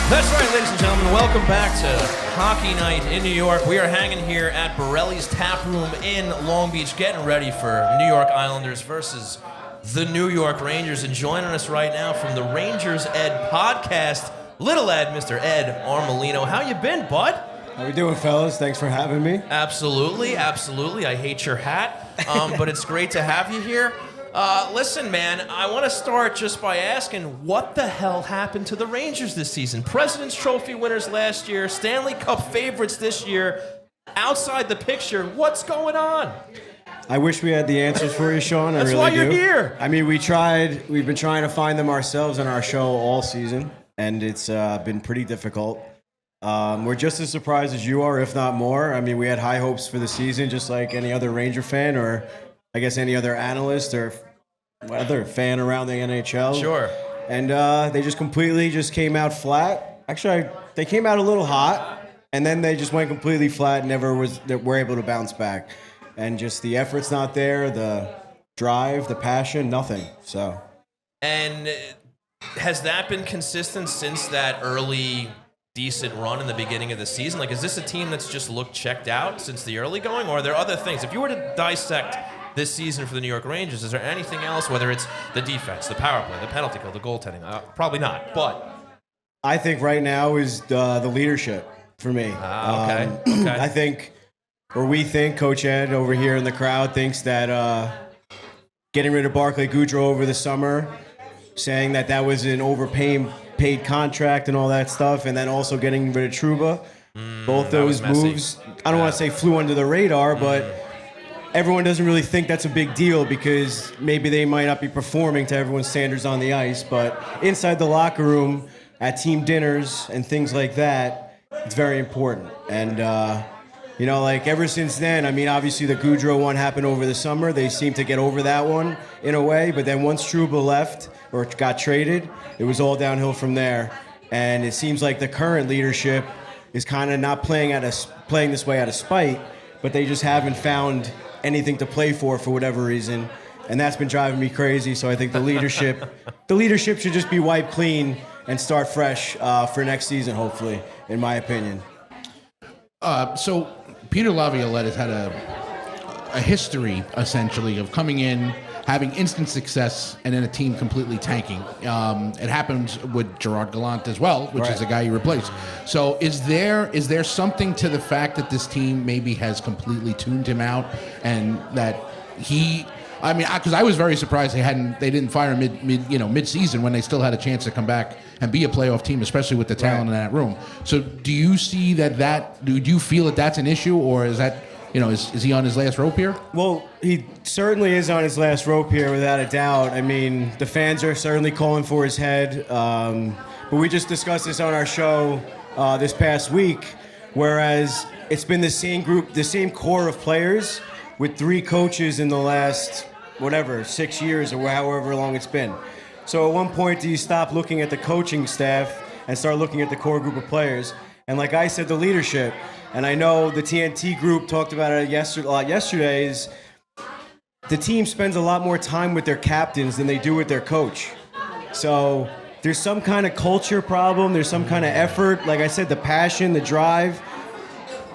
That's right, ladies and gentlemen. Welcome back to Hockey Night in New York. We are hanging here at Borrelli's Taproom in Long Beach, getting ready for New York Islanders versus the New York Rangers. And joining us right now from the Rangers Ed podcast, Little Ed, Mr. Ed Armellino. How you been, bud? How we doing, fellas? Thanks for having me. Absolutely. I hate your hat, but it's great to have you here. Listen, man, I want to start just by asking, what the hell happened to the Rangers this season? President's Trophy winners last year, Stanley Cup favorites this year. Outside the picture, what's going on? I wish we had the answers for you, Sean. That's really why you're do. here. I mean, we've been trying to find them ourselves on our show all season, and it's been pretty difficult. We're just as surprised as you are, if not more. I mean, we had high hopes for the season, just like any other Ranger fan, or I guess any other analyst or other fan around the NHL. Sure. And they just completely came out flat. Actually, they came out a little hot, and then they just went completely flat and were able to bounce back. And just the effort's not there, the drive, the passion, nothing. So. And has that been consistent since that early decent run in the beginning of the season? Like, is this a team that's just looked checked out since the early going, or are there other things? If you were to dissect this season for the New York Rangers, is there anything else, whether it's the defense, the power play, the penalty kill, the goaltending? Probably not, but. I think right now is the leadership for me. Okay. I think, or we think, Coach Ed over here in the crowd thinks that getting rid of Barclay Goodrow over the summer, saying that was an paid contract and all that stuff, and then also getting rid of Trouba. Both those moves, I don't want to say flew under the radar, but everyone doesn't really think that's a big deal because maybe they might not be performing to everyone's standards on the ice, but inside the locker room, at team dinners and things like that, it's very important. And, like ever since then, I mean, obviously the Goudreau one happened over the summer. They seemed to get over that one in a way, but then once Trouba left or got traded, it was all downhill from there. And it seems like the current leadership is kind of not playing this way out of spite, but they just haven't found anything to play for whatever reason. And that's been driving me crazy. So I think the leadership should just be wiped clean and start fresh for next season, hopefully, in my opinion. So Peter Laviolette has had a history, essentially, of coming in, having instant success, and then a team completely tanking. It happens with Gerard Gallant as well, which is the guy you replaced. So is there something to the fact that this team maybe has completely tuned him out, and that because I was very surprised they didn't fire him mid-season when they still had a chance to come back and be a playoff team, especially with the talent in that room. So do you see do you feel that that's an issue, or is that, is he on his last rope here? Well, he certainly is on his last rope here, without a doubt. I mean, the fans are certainly calling for his head. But we just discussed this on our show this past week, whereas it's been the same group, the same core of players with 3 coaches in the last, 6 years or however long it's been. So at one point, do you stop looking at the coaching staff and start looking at the core group of players? And like I said, the leadership. And I know the TNT group talked about it yesterday, is the team spends a lot more time with their captains than they do with their coach. So there's some kind of culture problem. There's some kind of effort. Like I said, the passion, the drive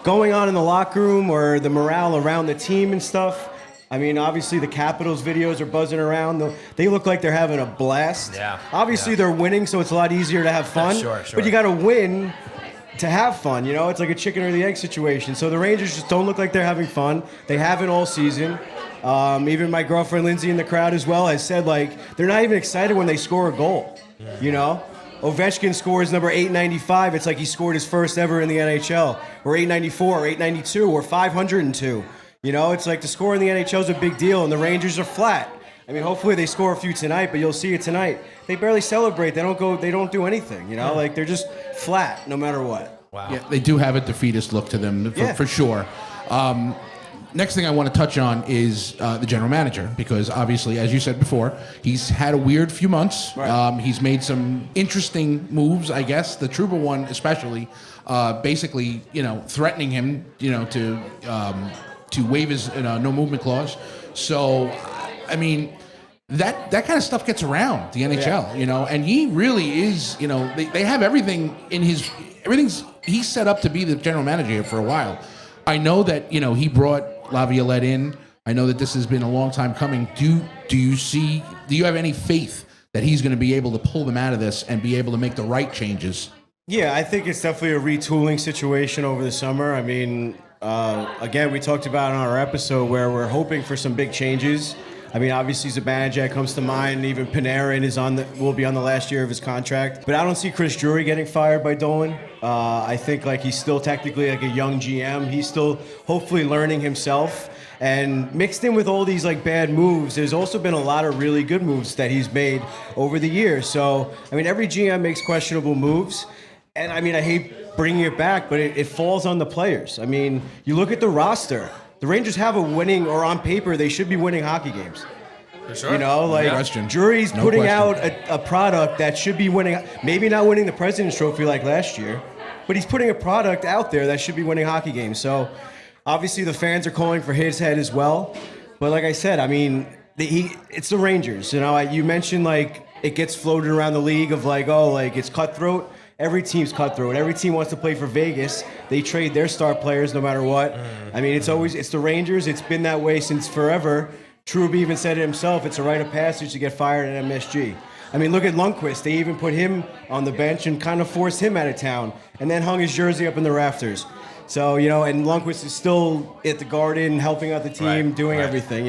going on in the locker room, or the morale around the team and stuff. I mean, obviously the Capitals videos are buzzing around. They look like they're having a blast. Yeah. Obviously they're winning, so it's a lot easier to have fun. Sure. But you got to win to have fun. It's like a chicken or the egg situation. So the Rangers just don't look like they're having fun. They haven't all season. Even my girlfriend Lindsay in the crowd as well has said, they're not even excited when they score a goal. Ovechkin scores number 895. It's like he scored his first ever in the NHL, or 894, or 892, or 502. It's like the score in the NHL is a big deal, and the Rangers are flat. I mean, hopefully they score a few tonight, but you'll see it tonight. They barely celebrate. They don't do anything. They're just flat no matter what. Wow. Yeah, they do have a defeatist look to them for sure. Next thing I want to touch on is the general manager, because obviously, as you said before, he's had a weird few months. Right. He's made some interesting moves, I guess. The Trouba one especially, basically, threatening him, to waive his no movement clause. So, I mean, that kind of stuff gets around the NHL, and he really is, they have everything he's set up to be the general manager here for a while. I know that, he brought Laviolette in. I know that this has been a long time coming. Do you have any faith that he's going to be able to pull them out of this and be able to make the right changes? Yeah, I think it's definitely a retooling situation over the summer. I mean, again, we talked about on our episode where we're hoping for some big changes. I mean, obviously Zibanejad comes to mind. Even Panarin will be on the last year of his contract. But I don't see Chris Drury getting fired by Dolan. I think he's still technically a young GM. He's still hopefully learning himself. And mixed in with all these bad moves, there's also been a lot of really good moves that he's made over the years. So, I mean, every GM makes questionable moves. And I mean, I hate bringing it back, but it falls on the players. I mean, you look at the roster. The Rangers have a winning, or on paper, they should be winning hockey games. For sure. Drury's putting out a product that should be winning, maybe not winning the President's Trophy like last year, but he's putting a product out there that should be winning hockey games. So, obviously, the fans are calling for his head as well. But like I said, I mean, it's the Rangers. You mentioned it gets floated around the league of it's cutthroat. Every team's cutthroat. Every team wants to play for Vegas. They trade their star players no matter what. I mean, it's the Rangers. It's been that way since forever. Trouba even said it himself. It's a rite of passage to get fired at MSG. I mean, look at Lundqvist. They even put him on the bench and kind of forced him out of town and then hung his jersey up in the rafters. So, and Lundqvist is still at the Garden, helping out the team, doing everything,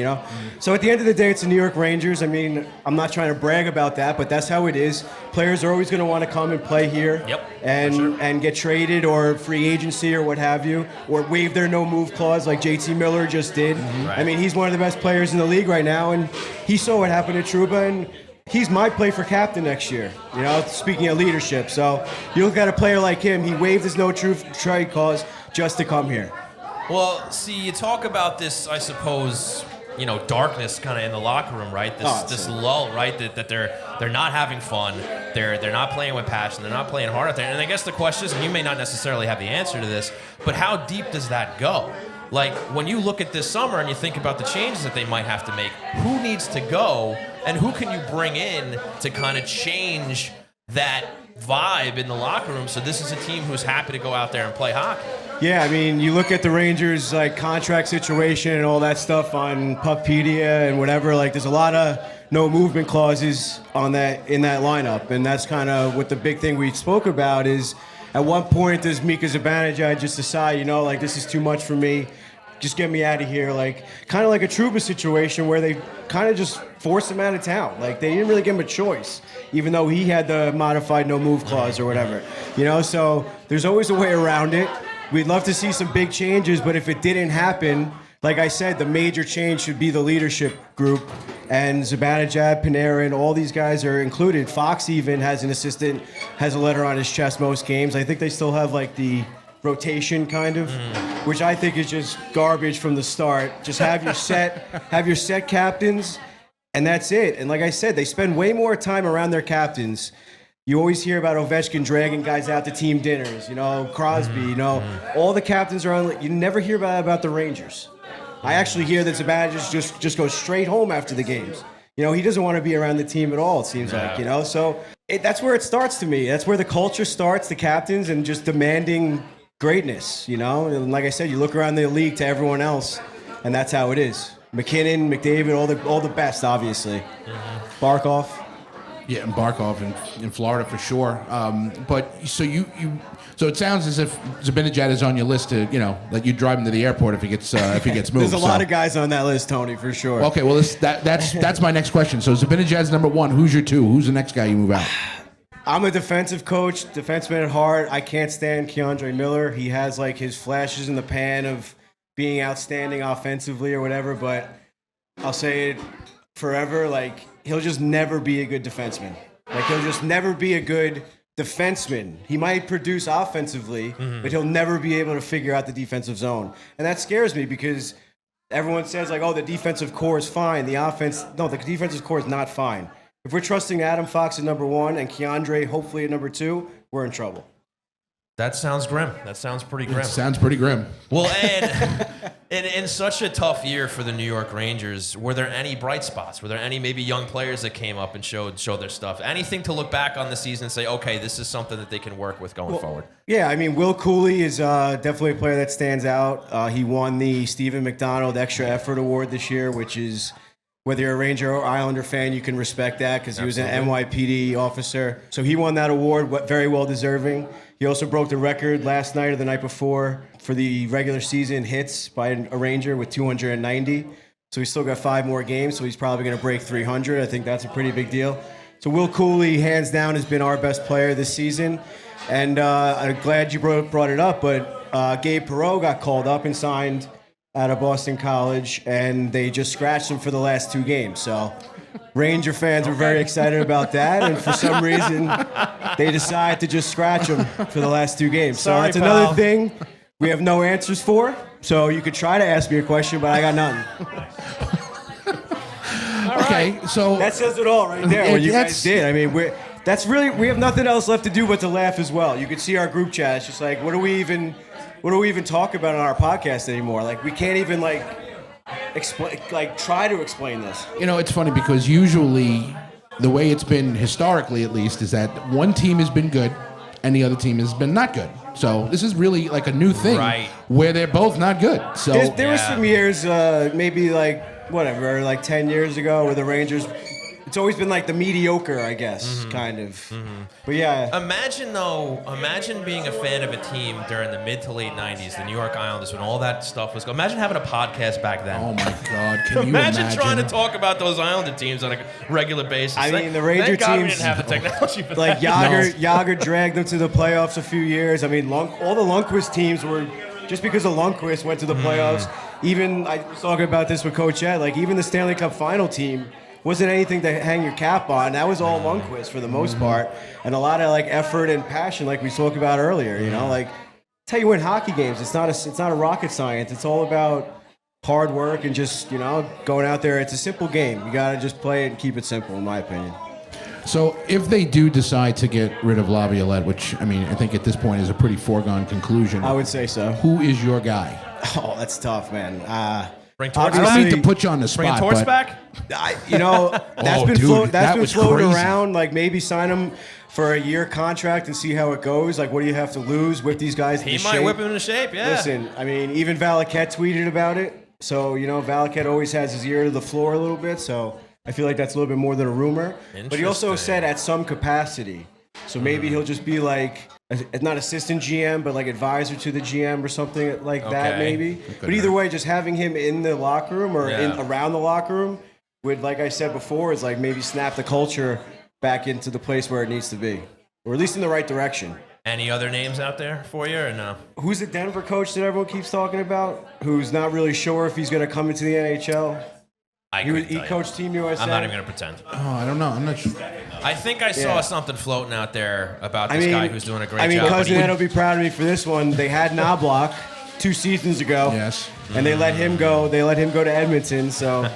So at the end of the day, it's the New York Rangers. I mean, I'm not trying to brag about that, but that's how it is. Players are always going to want to come and play here and get traded or free agency or what have you, or waive their no-move clause like JT Miller just did. I mean, he's one of the best players in the league right now, and he saw what happened to Trouba, and he's my play for captain next year, speaking of leadership. So you look at a player like him, he waived his no-trade clause just to come here. Well, see, you talk about this, I suppose, darkness kind of in the locker room, right? This lull, right? That they're not having fun. They're not playing with passion. They're not playing hard out there. And I guess the question is, and you may not necessarily have the answer to this, but how deep does that go? When you look at this summer and you think about the changes that they might have to make, who needs to go and who can you bring in to kind of change that vibe in the locker room so this is a team who's happy to go out there and play hockey? Yeah, I mean, you look at the Rangers contract situation and all that stuff on Puckpedia and whatever. There's a lot of no movement clauses in that lineup, and that's kind of what the big thing we spoke about is. At one point, does Mika Zibanejad just decide, this is too much for me, just get me out of here, kind of like a Trouba situation where they kind of just forced him out of town. They didn't really give him a choice, even though he had the modified no move clause or whatever. So there's always a way around it. We'd love to see some big changes, but if it didn't happen, like I said, the major change should be the leadership group. And Zibanejad, Panarin, all these guys are included. Fox even has an assistant, has a letter on his chest most games. I think they still have the rotation kind of, which I think is just garbage from the start. Just have your set captains, and that's it. And like I said, they spend way more time around their captains. You always hear about Ovechkin dragging guys out to team dinners, Crosby, all the captains are on. You never hear about the Rangers. I actually hear that Zibanejad just goes straight home after the games. He doesn't want to be around the team at all, it seems like, So that's where it starts to me. That's where the culture starts, the captains, and just demanding greatness, And like I said, you look around the league to everyone else, and that's how it is. McKinnon, McDavid, all the best, obviously. Barkov. Yeah, and Barkov in Florida for sure. But so it sounds as if Zibanejad is on your list to let you drive him to the airport if he gets moved. There's a lot of guys on that list, Tony, for sure. Okay, well that's my next question. So Zibanejad's number one. Who's your two? Who's the next guy you move out? I'm a defensive coach, defenseman at heart. I can't stand Keandre Miller. He has his flashes in the pan of being outstanding offensively or whatever, but I'll say it forever, he'll just never be a good defenseman. He'll just never be a good defenseman. He might produce offensively, but he'll never be able to figure out the defensive zone. And that scares me because everyone says the defensive core is fine. The defensive core is not fine. If we're trusting Adam Fox at number one and Keandre hopefully at number two, we're in trouble. That sounds grim. That sounds pretty grim. It sounds pretty grim. Well, and in such a tough year for the New York Rangers, were there any bright spots? Were there any maybe young players that came up and showed their stuff? Anything to look back on the season and say, okay, this is something that they can work with going forward? Yeah, I mean, Will Cooley is definitely a player that stands out. He won the Stephen McDonald Extra Effort Award this year, which is whether you're a Ranger or Islander fan, you can respect that because he was an NYPD officer. So he won that award, very well deserving. He also broke the record last night or the night before for the regular season hits by a Ranger with 290. So he's still got 5 more games, so he's probably going to break 300. I think that's a pretty big deal. So Will Cooley, hands down, has been our best player this season. And I'm glad you brought it up, but Gabe Perreault got called up and signed out of Boston College, and they just scratched him for the last 2 games. So Ranger fans were very excited about that, and for some reason, they decided to just scratch him for the last 2 games. So that's another thing we have no answers for. So you could try to ask me a question, but I got nothing. Okay, so that says it all right there. What you guys did. I mean, we have nothing else left to do but to laugh as well. You can see our group chat. It's just like, what do we even talk about on our podcast anymore? Like, we can't even explain, try to explain this. You know, it's funny because usually the way it's been historically, at least, is that one team has been good and the other team has been not good. So this is really like a new thing, where they're both not good. So there were some years, maybe 10 years ago, where the Rangers. It's always been like the mediocre, I guess, kind of. Mm-hmm. But yeah. Imagine being a fan of a team during the mid to late 90s, the New York Islanders, when all that stuff was going. Imagine having a podcast back then. Oh my God, can you imagine trying to talk about those Islander teams on a regular basis? I mean, the Ranger thank God teams, we didn't have the technology for like that. Yager dragged them to the playoffs a few years. I mean, all the Lundqvist teams were, just because of Lundqvist went to the playoffs. Even, I was talking about this with Coach Ed, like even the Stanley Cup final team wasn't anything to hang your cap on. That was all Lundqvist for the most part, and a lot of effort and passion, like we spoke about earlier. You know, that's how you win hockey games. It's not a rocket science. It's all about hard work and just going out there. It's a simple game. You gotta just play it and keep it simple, in my opinion. So if they do decide to get rid of Laviolette, which I mean I think at this point is a pretty foregone conclusion, I would say so. Who is your guy? Oh, that's tough, man. Bring Torch I back? don't mean to put you on the spot. Bring Torch back? That's been floating crazy. around. Like maybe sign him for a year contract and see how it goes. Like, what do you have to lose? Whip these guys into shape. He might whip him into shape, yeah. Listen, I mean, even Valaquette tweeted about it. So, Valaquette always has his ear to the floor a little bit. So I feel like that's a little bit more than a rumor. But he also said at some capacity. So maybe he'll just be like, not assistant GM, but like advisor to the GM or something like that, maybe. But either way, just having him in the locker room or around the locker room would, like I said before, is like maybe snap the culture back into the place where it needs to be, or at least in the right direction. Any other names out there for you, or no? Who's the Denver coach that everyone keeps talking about, who's not really sure if he's going to come into the NHL? He coached Team USA. I'm not even going to pretend. Oh, I don't know. I'm not sure. I think I saw something floating out there about this guy who's doing a great job. I mean, Cousin Ed will be proud of me for this one. They had Knobloch 2 seasons ago. Yes. And they let him go. They let him go to Edmonton. So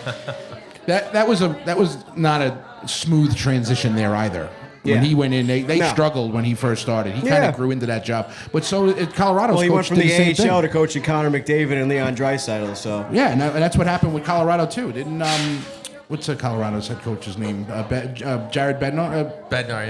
that was not a smooth transition there either. When he went in, they struggled when he first started. He kind of grew into that job. But so Colorado's well, he went coach from did the the same AHL thing. to coaching Connor McDavid and Leon Draisaitl. So and that's what happened with Colorado too. Didn't what's Colorado's head coach's name? Jared Bednar. Bednar,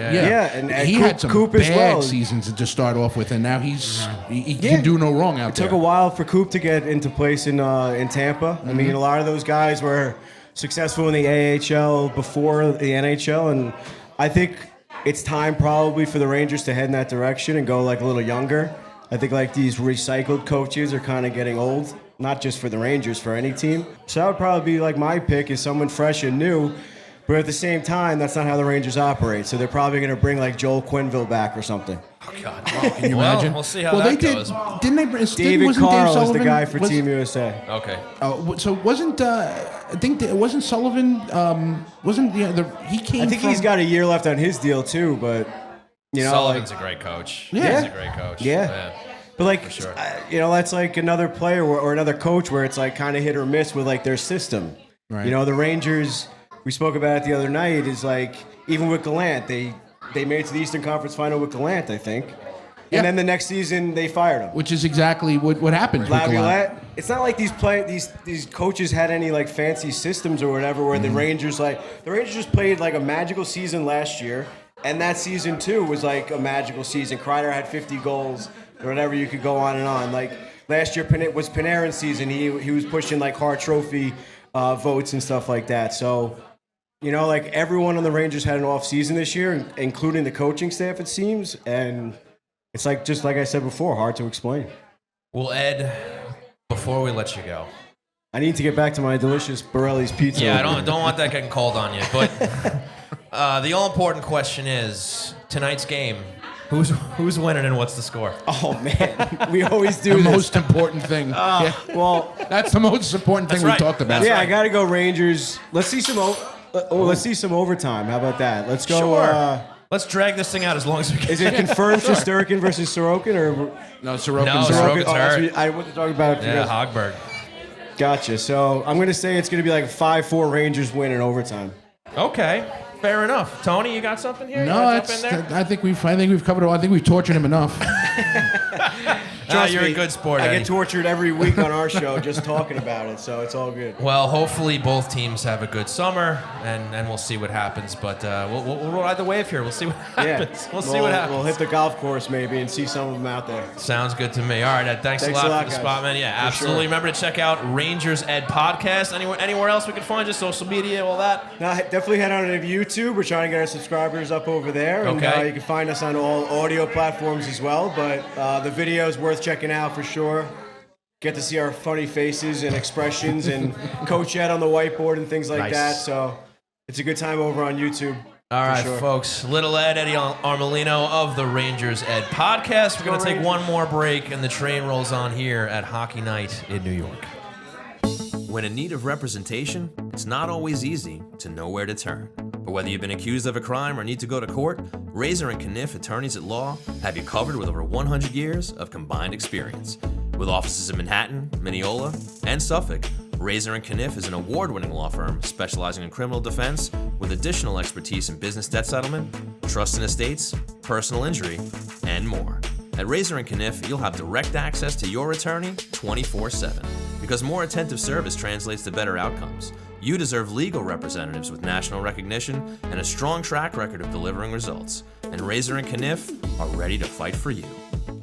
and he had some Coop bad as well. seasons to start off with, and now he can do no wrong out there. It took a while for Coop to get into place in Tampa. I mean, a lot of those guys were successful in the AHL before the NHL, and I think it's time probably for the Rangers to head in that direction and go like a little younger. I think like these recycled coaches are kind of getting old, not just for the Rangers, for any team. So that would probably be like my pick, is someone fresh and new. But at the same time, that's not how the Rangers operate. So they're probably going to bring like Joel Quenneville back or something. Oh, God. Can you imagine? We'll see how that goes. Didn't they? David Carl is the guy for Team USA. Okay. So wasn't I think wasn't Sullivan? Wasn't he came? I think he's got a year left on his deal too, but Sullivan's a great coach. Yeah. He's a great coach. Yeah. But like, sure. That's like another player or another coach where it's like kind of hit or miss with like their system. Right. The Rangers, we spoke about it the other night, is like, even with Gallant, they made it to the Eastern Conference Final with Gallant, I think. And then the next season they fired him. Which is exactly what happened with Gallant. It's not like these coaches had any like fancy systems or whatever where the Rangers just played like a magical season last year, and that season too was like a magical season. Kreider had 50 goals or whatever, you could go on and on. Like last year was Panarin's season. He was pushing like Hart Trophy votes and stuff like that. So, like everyone on the Rangers had an off season this year, including the coaching staff, it seems. And it's just like I said before, hard to explain. Well, Ed, before we let you go, I need to get back to my delicious Borrelli's pizza. Yeah, I don't want that getting cold on you. But the all-important question is, tonight's game, who's winning and what's the score? Oh, man. We always do the this. most important thing. Well, that's the most important thing we talked about. I got to go Rangers. Let's see some let's see some overtime. How about that? Let's go. Sure. Let's drag this thing out as long as we can. Is it confirmed Shesterkin versus Sorokin? Or? No, Sorokin. No, Sorokin's hurt. I want to talk about it. Yeah, Hogberg. Gotcha. So I'm going to say it's going to be like a 5-4 Rangers win in overtime. Okay, fair enough. Tony, you got something here? No, I think we've covered it. I think we've tortured him enough. You're a good sport, Eddie. I get tortured every week on our show just talking about it, so it's all good. Well, hopefully both teams have a good summer, and we'll see what happens. But we'll ride the wave here. We'll see what happens. Yeah. We'll see what happens. We'll hit the golf course maybe and see some of them out there. Sounds good to me. All right, Ed, thanks a lot for the spot, man. Yeah, absolutely. Sure. Remember to check out Rangers Ed Podcast. Anywhere else we can find you, social media, all that? No, definitely head on to YouTube. We're trying to get our subscribers up over there. Okay. And, you can find us on all audio platforms as well. But the video is worth checking out for sure. Get to see our funny faces and expressions and Coach Ed on the whiteboard and things like that. So it's a good time over on YouTube. All right, folks. Little Ed, Eddie Armellino of the Rangers Ed Podcast. We're going to take one more break, and the train rolls on here at Hockey Night in New York. When in need of representation, it's not always easy to know where to turn. But whether you've been accused of a crime or need to go to court, Razor and Kniff Attorneys at Law have you covered with over 100 years of combined experience. With offices in Manhattan, Mineola, and Suffolk, Razor and Kniff is an award-winning law firm specializing in criminal defense with additional expertise in business debt settlement, trust and estates, personal injury, and more. At Razor and Kniff, you'll have direct access to your attorney 24/7. Because more attentive service translates to better outcomes. You deserve legal representatives with national recognition and a strong track record of delivering results. And Razor and Kniff are ready to fight for you.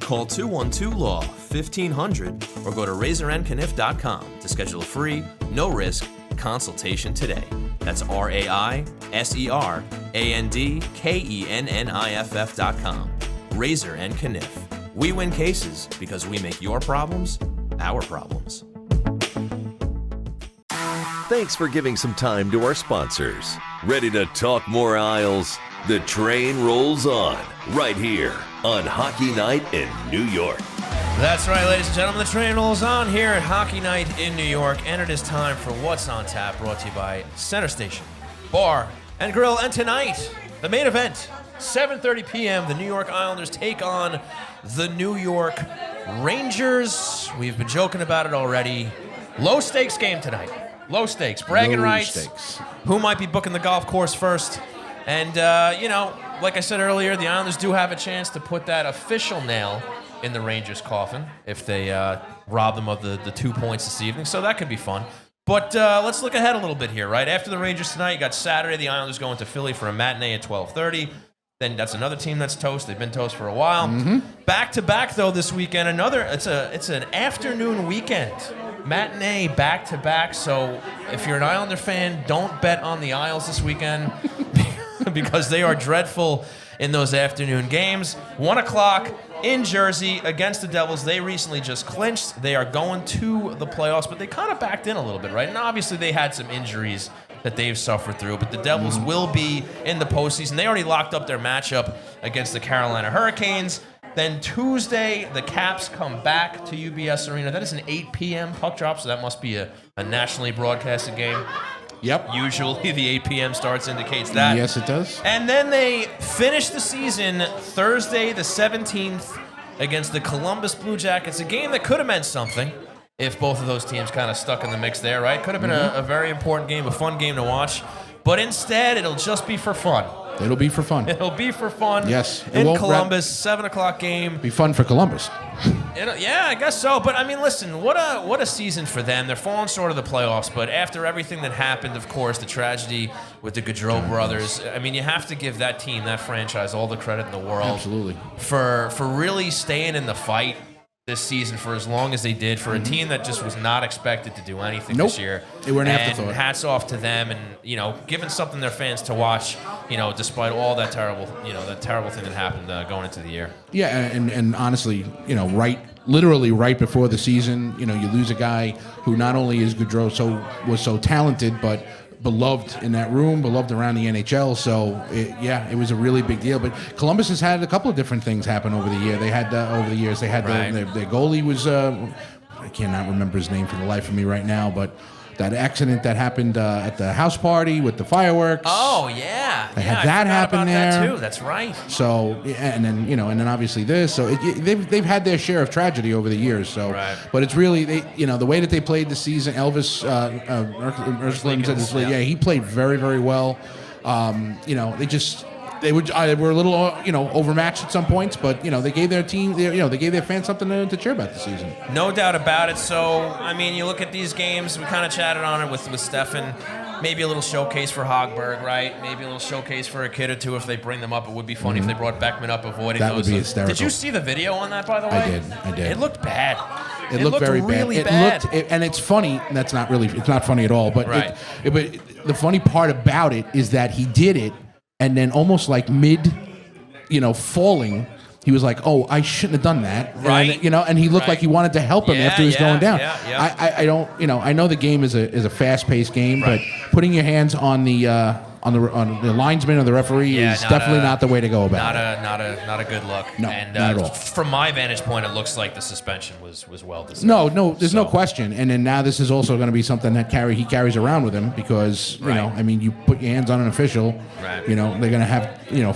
Call 212-LAW-1500 or go to razorandkniff.com to schedule a free, no-risk consultation today. That's RAISERANDKENNIFF.com. Razor and Kniff. We win cases because we make your problems our problems. Thanks for giving some time to our sponsors. Ready to talk more Isles? The train rolls on right here on Hockey Night in New York. That's right, ladies and gentlemen. The train rolls on here at Hockey Night in New York, and it is time for What's on Tap, brought to you by Center Station Bar and Grill. And tonight, the main event, 7:30 p.m., the New York Islanders take on the New York Rangers. We've been joking about it already. Low-stakes game tonight. Low stakes, bragging rights. Who might be booking the golf course first? And, like I said earlier, the Islanders do have a chance to put that official nail in the Rangers' coffin if they rob them of the 2 points this evening. So that could be fun. But let's look ahead a little bit here, right? After the Rangers tonight, you got Saturday, the Islanders going to Philly for a matinee at 12:30. Then that's another team that's toast. They've been toast for a while. Back-to-back, though, this weekend. It's an afternoon weekend. Matinee back-to-back, so if you're an Islander fan, don't bet on the Isles this weekend because they are dreadful in those afternoon games. 1 o'clock in Jersey against the Devils. They recently just clinched. They are going to the playoffs, but they kind of backed in a little bit, right? And obviously they had some injuries that they've suffered through, but the Devils will be in the postseason. They already locked up their matchup against the Carolina Hurricanes. Then Tuesday, the Caps come back to UBS Arena. That is an 8 p.m. puck drop, so that must be a nationally broadcasted game. Yep. Usually the 8 p.m. starts indicates that. Yes, it does. And then they finish the season Thursday the 17th against the Columbus Blue Jackets, a game that could have meant something if both of those teams kind of stuck in the mix there, right? Could have been a very important game, a fun game to watch. But instead, it'll just be for fun. It'll be for fun. It'll be for fun. Yes. In Columbus, 7 o'clock game. Be fun for Columbus. Yeah, I guess so. But, I mean, listen, what a season for them. They're falling short of the playoffs. But after everything that happened, of course, the tragedy with the Gaudreau brothers, I mean, you have to give that team, that franchise, all the credit in the world. Absolutely. For really staying in the fight this season for as long as they did for a team that just was not expected to do anything Nope. this year. They were an And afterthought. hats off to them, and giving something their fans to watch. Despite all that terrible thing that happened going into the year. Yeah, and honestly, literally right before the season, you lose a guy who not only is was so talented, but beloved in that room, beloved around the NHL. So it was a really big deal. But Columbus has had a couple of different things happen over the year. They had their goalie was I cannot remember his name for the life of me right now, but that accident that happened at the house party with the fireworks. Oh yeah, They had that happen about there. that too. That's right. So and then obviously this. So they've had their share of tragedy over the years. So, Right. but it's really the way that they played the season. Elvis Ursulines, he played very, very well. They were a little overmatched at some points, but they gave their team they gave their fans something to cheer about this season. No doubt about it. So, you look at these games, we kind of chatted on it with Stefen. Maybe a little showcase for Hogberg, right? Maybe a little showcase for a kid or two if they bring them up. It would be funny if they brought Beckman up, avoiding That those. would be hysterical. Did you see the video on that, by the way? I did. It looked bad. It looked very really bad. bad. And it's funny. It's not funny at all. But Right. but the funny part about it is that he did it, and then almost like mid, falling, he was like, "Oh, I shouldn't have done that." Right. And he looked Right. like he wanted to help him Yeah, after he was yeah, going down. yeah. I don't. I know the game is a fast-paced game, Right. but putting your hands on the linesman or the referee is definitely not the way to go about it. Not a good look. No, and not at all. From my vantage point, it looks like the suspension was well deserved. No, there's no question. And then now this is also going to be something that he carries around with him because Right. you put your hands on an official, Right. they're going to have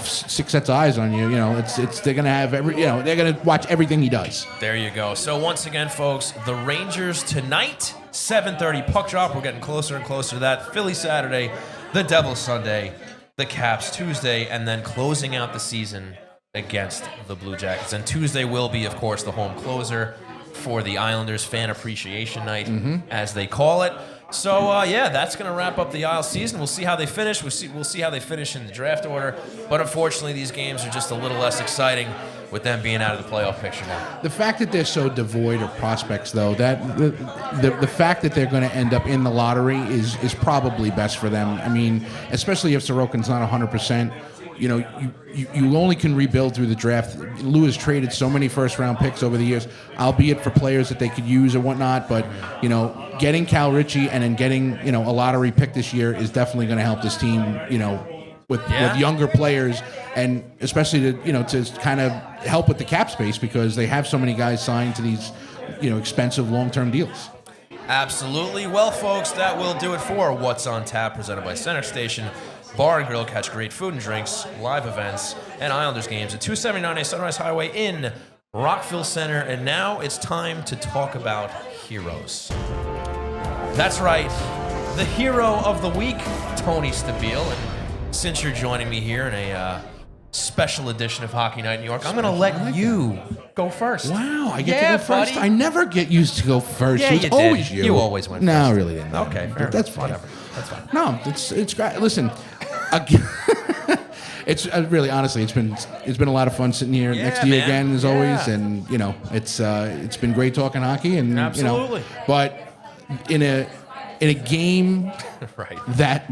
6 sets of eyes on you. They're going to have they're going to watch everything he does. There you go. So once again, folks, the Rangers tonight, 7:30 puck drop. We're getting closer and closer to that. Philly Saturday, the Devils Sunday, the Caps Tuesday, and then closing out the season against the Blue Jackets. And Tuesday will be, of course, the home closer for the Islanders Fan Appreciation Night, as they call it. So, that's going to wrap up the Isle season. We'll see how they finish. We'll see how they finish in the draft order. But unfortunately, these games are just a little less exciting with them being out of the playoff picture now. The fact that they're so devoid of prospects, though, that the fact that they're going to end up in the lottery is probably best for them. I mean, especially if Sorokin's not 100%. You only can rebuild through the draft. Lou has traded so many first-round picks over the years, albeit for players that they could use or whatnot. But getting Cal Ritchie and then getting a lottery pick this year is definitely going to help this team. With younger players, and especially to kind of help with the cap space because they have so many guys signed to these expensive long-term deals. Absolutely. Well, folks, that will do it for What's on Tap, presented by Center Station Bar and Grill. Catch great food and drinks, live events, and Islanders games at 279A Sunrise Highway in Rockville Center. And now it's time to talk about heroes. That's right, the hero of the week, Tony Stabile. And since you're joining me here in a special edition of Hockey Night in New York, I'm going to let you go first. Wow, I get to go first. Buddy. I never get used to go first. Yeah, it's you always did. you. You always went No, first. I really didn't. Okay, fair That's enough. fine. Whatever. That's fine. No, it's great. Listen, it's really honestly, it's been a lot of fun sitting here next to you man. again as always, Yeah. and it's been great talking hockey, and Absolutely. but in a game Right. that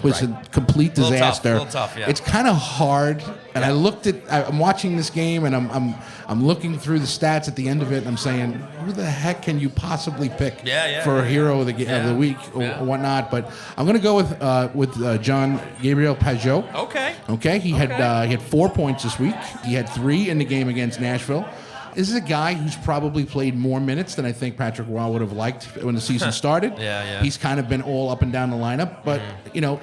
was a complete Little tough, disaster. little tough, yeah. It's kind of hard, and I'm watching this game, and I'm looking through the stats at the end of it, and I'm saying, who the heck can you possibly pick for a hero of the week or whatnot? But I'm going to go with John Gabriel Pajot. Okay. He had 4 points this week. He had 3 in the game against Nashville. This is a guy who's probably played more minutes than I think Patrick Roy would have liked when the season started. Yeah. He's kind of been all up and down the lineup, but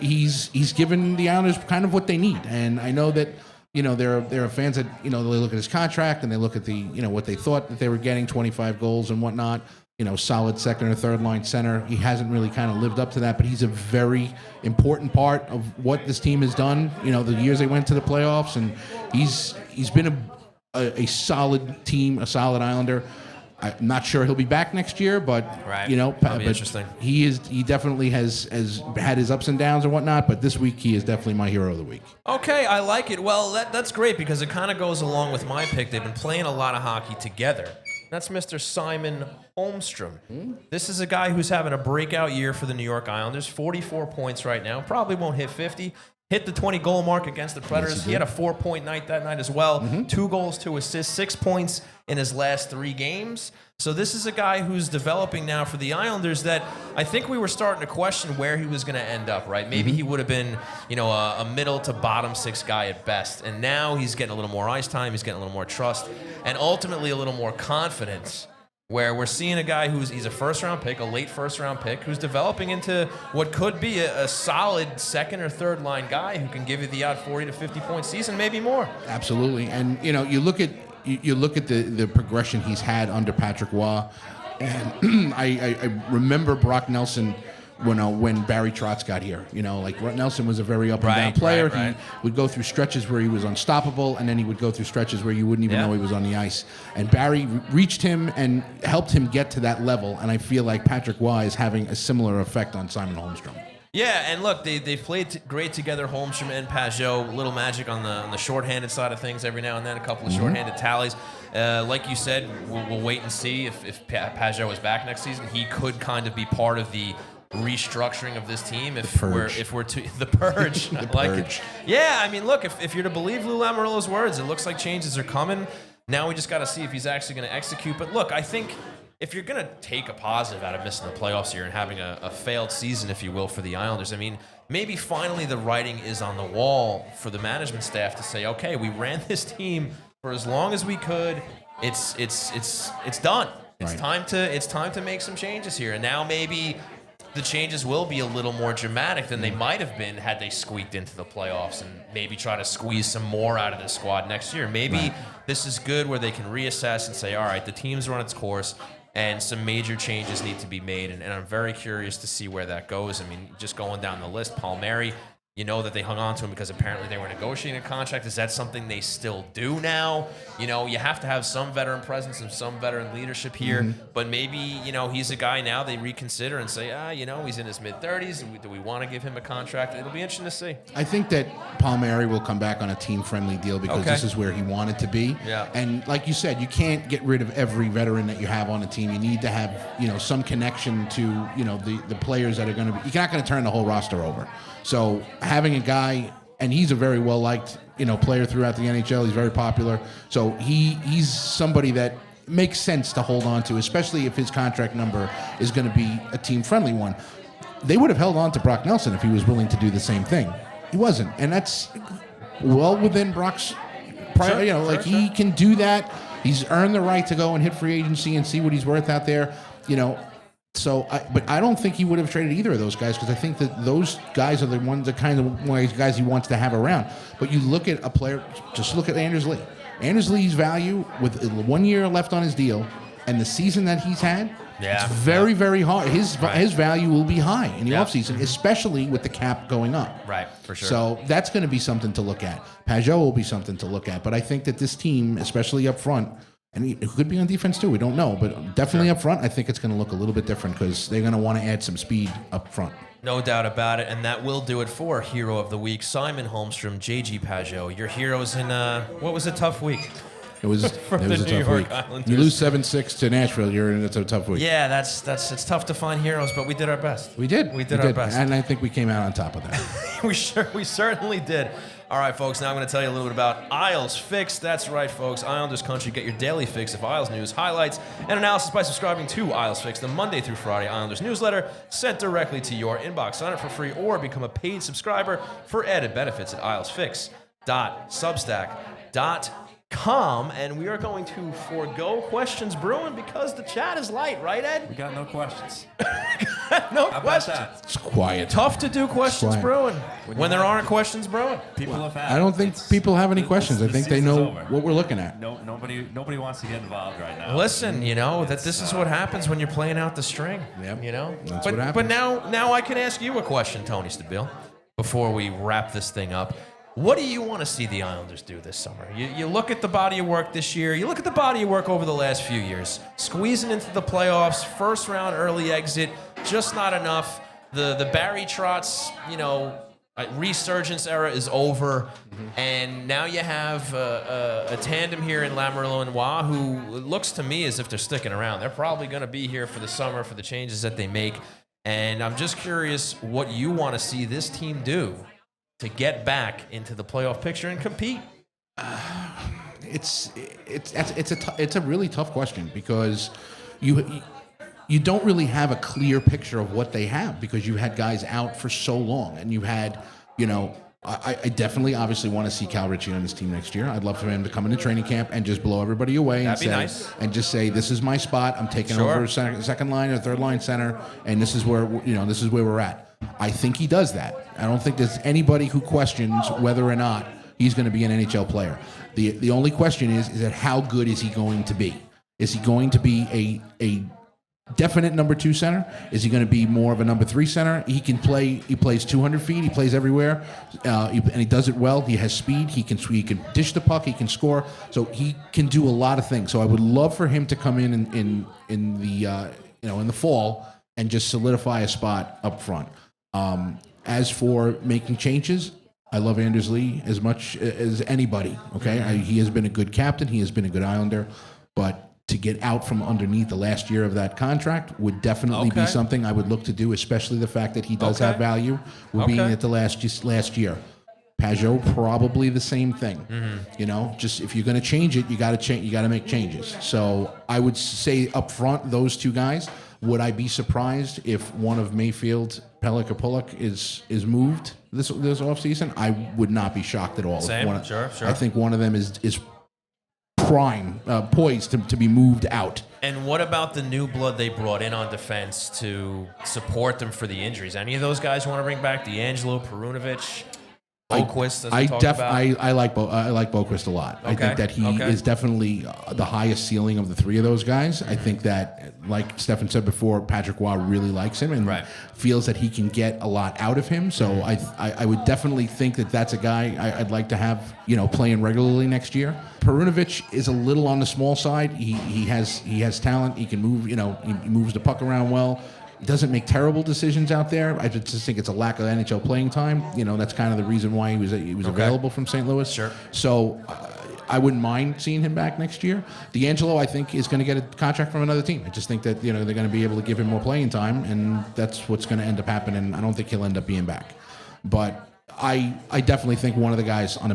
he's given the Islanders kind of what they need. And I know that there are fans that they look at his contract and they look at the what they thought that they were getting, 25 goals and whatnot. Solid second or third line center. He hasn't really kind of lived up to that, but he's a very important part of what this team has done. The years they went to the playoffs, and he's been a solid team, a solid Islander. I'm not sure he'll be back next year, but That'll be interesting. He definitely has had his ups and downs and whatnot. But this week he is definitely my hero of the week. Okay, I like it. Well, that's great because it kind of goes along with my pick. They've been playing a lot of hockey together. That's Mr. Simon Holmstrom. This is a guy who's having a breakout year for the New York Islanders. 44 points right now. Probably won't hit 50. Hit the 20-goal mark against the Predators. He had a 4-point night that night as well. 2 goals, 2 assists, 6 points in his last 3 games. So this is a guy who's developing now for the Islanders that I think we were starting to question where he was going to end up, right? Maybe he would have been, a middle to bottom 6 guy at best. And now he's getting a little more ice time. He's getting a little more trust and ultimately a little more confidence, where we're seeing a guy he's a first-round pick, a late first-round pick, who's developing into what could be a solid second or third-line guy who can give you the odd 40 to 50-point season, maybe more. Absolutely. And, you look at the progression he's had under Patrick Waugh, and I remember Brock Nelson when Barry Trotz got here. Nelson was a very up and down player. Right. He would go through stretches where he was unstoppable, and then he would go through stretches where you wouldn't even know he was on the ice. And Barry reached him and helped him get to that level, and I feel like Patrick Waugh is having a similar effect on Simon Holmstrom. Yeah, and look, they've played great together, Holmstrom and Pajot. A little magic on the shorthanded side of things every now and then, a couple of shorthanded tallies. Like you said, we'll wait and see if Pajot is back next season. He could kind of be part of the restructuring of this team if we're the purge. The I like purge. it. Yeah, I mean, look, if you're to believe Lou Lamoriello's words, it looks like changes are coming. Now we just got to see if he's actually going to execute. But look, I think if you're going to take a positive out of missing the playoffs here and having a failed season, if you will, for the Islanders, I mean, maybe finally the writing is on the wall for the management staff to say, okay, we ran this team for as long as we could. It's done. It's time to make some changes here. And now maybe the changes will be a little more dramatic than they might have been had they squeaked into the playoffs and maybe try to squeeze some more out of the squad next year. Maybe this is good where they can reassess and say, all right, the team's run its course and some major changes need to be made. And I'm very curious to see where that goes. I mean, just going down the list, Palmieri, you know that they hung on to him because apparently they were negotiating a contract. Is that something they still do now? You have to have some veteran presence and some veteran leadership here. But maybe, he's a guy now they reconsider and say, he's in his mid-30s. Do we want to give him a contract? It'll be interesting to see. I think that Palmieri will come back on a team-friendly deal because this is where he wanted to be. Yeah. And like you said, you can't get rid of every veteran that you have on the team. You need to have, some connection to, the players that are going to be. You're not going to turn the whole roster over. So having a guy, and he's a very well-liked, player throughout the NHL. He's very popular. So he's somebody that makes sense to hold on to, especially if his contract number is going to be a team-friendly one. They would have held on to Brock Nelson if he was willing to do the same thing. He wasn't, and that's well within Brock's prior. He can do that. He's earned the right to go and hit free agency and see what he's worth out there. So, but I don't think he would have traded either of those guys because I think that those guys are the kind of guys he wants to have around. But you look at a player, just look at Anders Lee. Anders Lee's value with 1 year left on his deal and the season that he's had, it's very, very hard. His value will be high in the offseason, especially with the cap going up. Right, for sure. So that's going to be something to look at. Pajot will be something to look at. But I think that this team, especially up front, and it could be on defense too. We don't know, but definitely up front, I think it's going to look a little bit different because they're going to want to add some speed up front. No doubt about it, and that will do it for Hero of the Week, Simon Holmstrom, JG Pajot. Your heroes in what was a tough week? It was a tough week. Islanders. You lose 7-6 to Nashville. It's a tough week. Yeah, it's tough to find heroes, but we did our best. We did. We did our best, and I think we came out on top of that. we certainly did. All right, folks, now I'm going to tell you a little bit about Isles Fix. That's right, folks. Islanders Country, get your daily fix of Isles news, highlights, and analysis by subscribing to Isles Fix, the Monday through Friday Islanders newsletter sent directly to your inbox. Sign up for free or become a paid subscriber for added benefits at ilesfix.substack.com. And we are going to forego questions brewing because the chat is light, right, Ed? We got no questions. No How questions. about that? It's quiet. Tough to do questions brewing when there aren't questions brewing. People have had. I don't think people have any questions. I think they know what we're looking at. Nobody wants to get involved right now. Listen, that this is what happens when you're playing out the string. Yep. That's But what happens. but now I can ask you a question, Tony Stabile, before we wrap this thing up. What do you want to see the Islanders do this summer? You look at the body of work this year. You look at the body of work over the last few years. Squeezing into the playoffs, first round early exit, just not enough. The Barry Trotz, resurgence era is over, and now you have a tandem here in Lamoriello and Waugh who looks to me as if they're sticking around. They're probably going to be here for the summer for the changes that they make, and I'm just curious what you want to see this team do to get back into the playoff picture and compete. It's a really tough question because you don't really have a clear picture of what they have because you had guys out for so long, and you had, I definitely obviously want to see Cal Ritchie on this team next year. I'd love for him to come into training camp and just blow everybody away and just say, this is my spot. I'm taking over second line or third line center, and this is where we're at. I think he does that. I don't think there's anybody who questions whether or not he's going to be an NHL player. The only question is that how good is he going to be? Is he going to be a definite number 2 center? Is he going to be more of a number 3 center? He can play. He plays 200 feet. He plays everywhere, and he does it well. He has speed. He can dish the puck. He can score. So he can do a lot of things. So I would love for him to come in the fall and just solidify a spot up front. As for making changes, I love Anders Lee as much as anybody. Okay, he has been a good captain. He has been a good Islander, but to get out from underneath the last year of that contract would definitely be something I would look to do, especially the fact that he does have value with being at the last year. Pajot, probably the same thing. Just if you're going to change it, you got to change. You got to make changes. So I would say up front, those two guys. Would I be surprised if one of Mayfield, Pelech, or Pulock is moved this offseason? I would not be shocked at all. Same, sure. I think one of them is poised to be moved out. And what about the new blood they brought in on defense to support them for the injuries? Any of those guys you want to bring back? D'Angelo, Perunovic, Boquist, I like Boquist a lot. I think that he is definitely the highest ceiling of the three of those guys. I think that, like Stefen said before, Patrick Waugh really likes him and feels that he can get a lot out of him. So I would definitely think that that's a guy I'd like to have playing regularly next year. Perunovic is a little on the small side. He has talent. He can move. He moves the puck around well. He doesn't make terrible decisions out there. I just think it's a lack of NHL playing time. That's kind of the reason why he was available from St. Louis. Sure. So I wouldn't mind seeing him back next year. D'Angelo, I think, is going to get a contract from another team. I just think that they're going to be able to give him more playing time, and that's what's going to end up happening. I don't think he'll end up being back, but I definitely think one of the guys on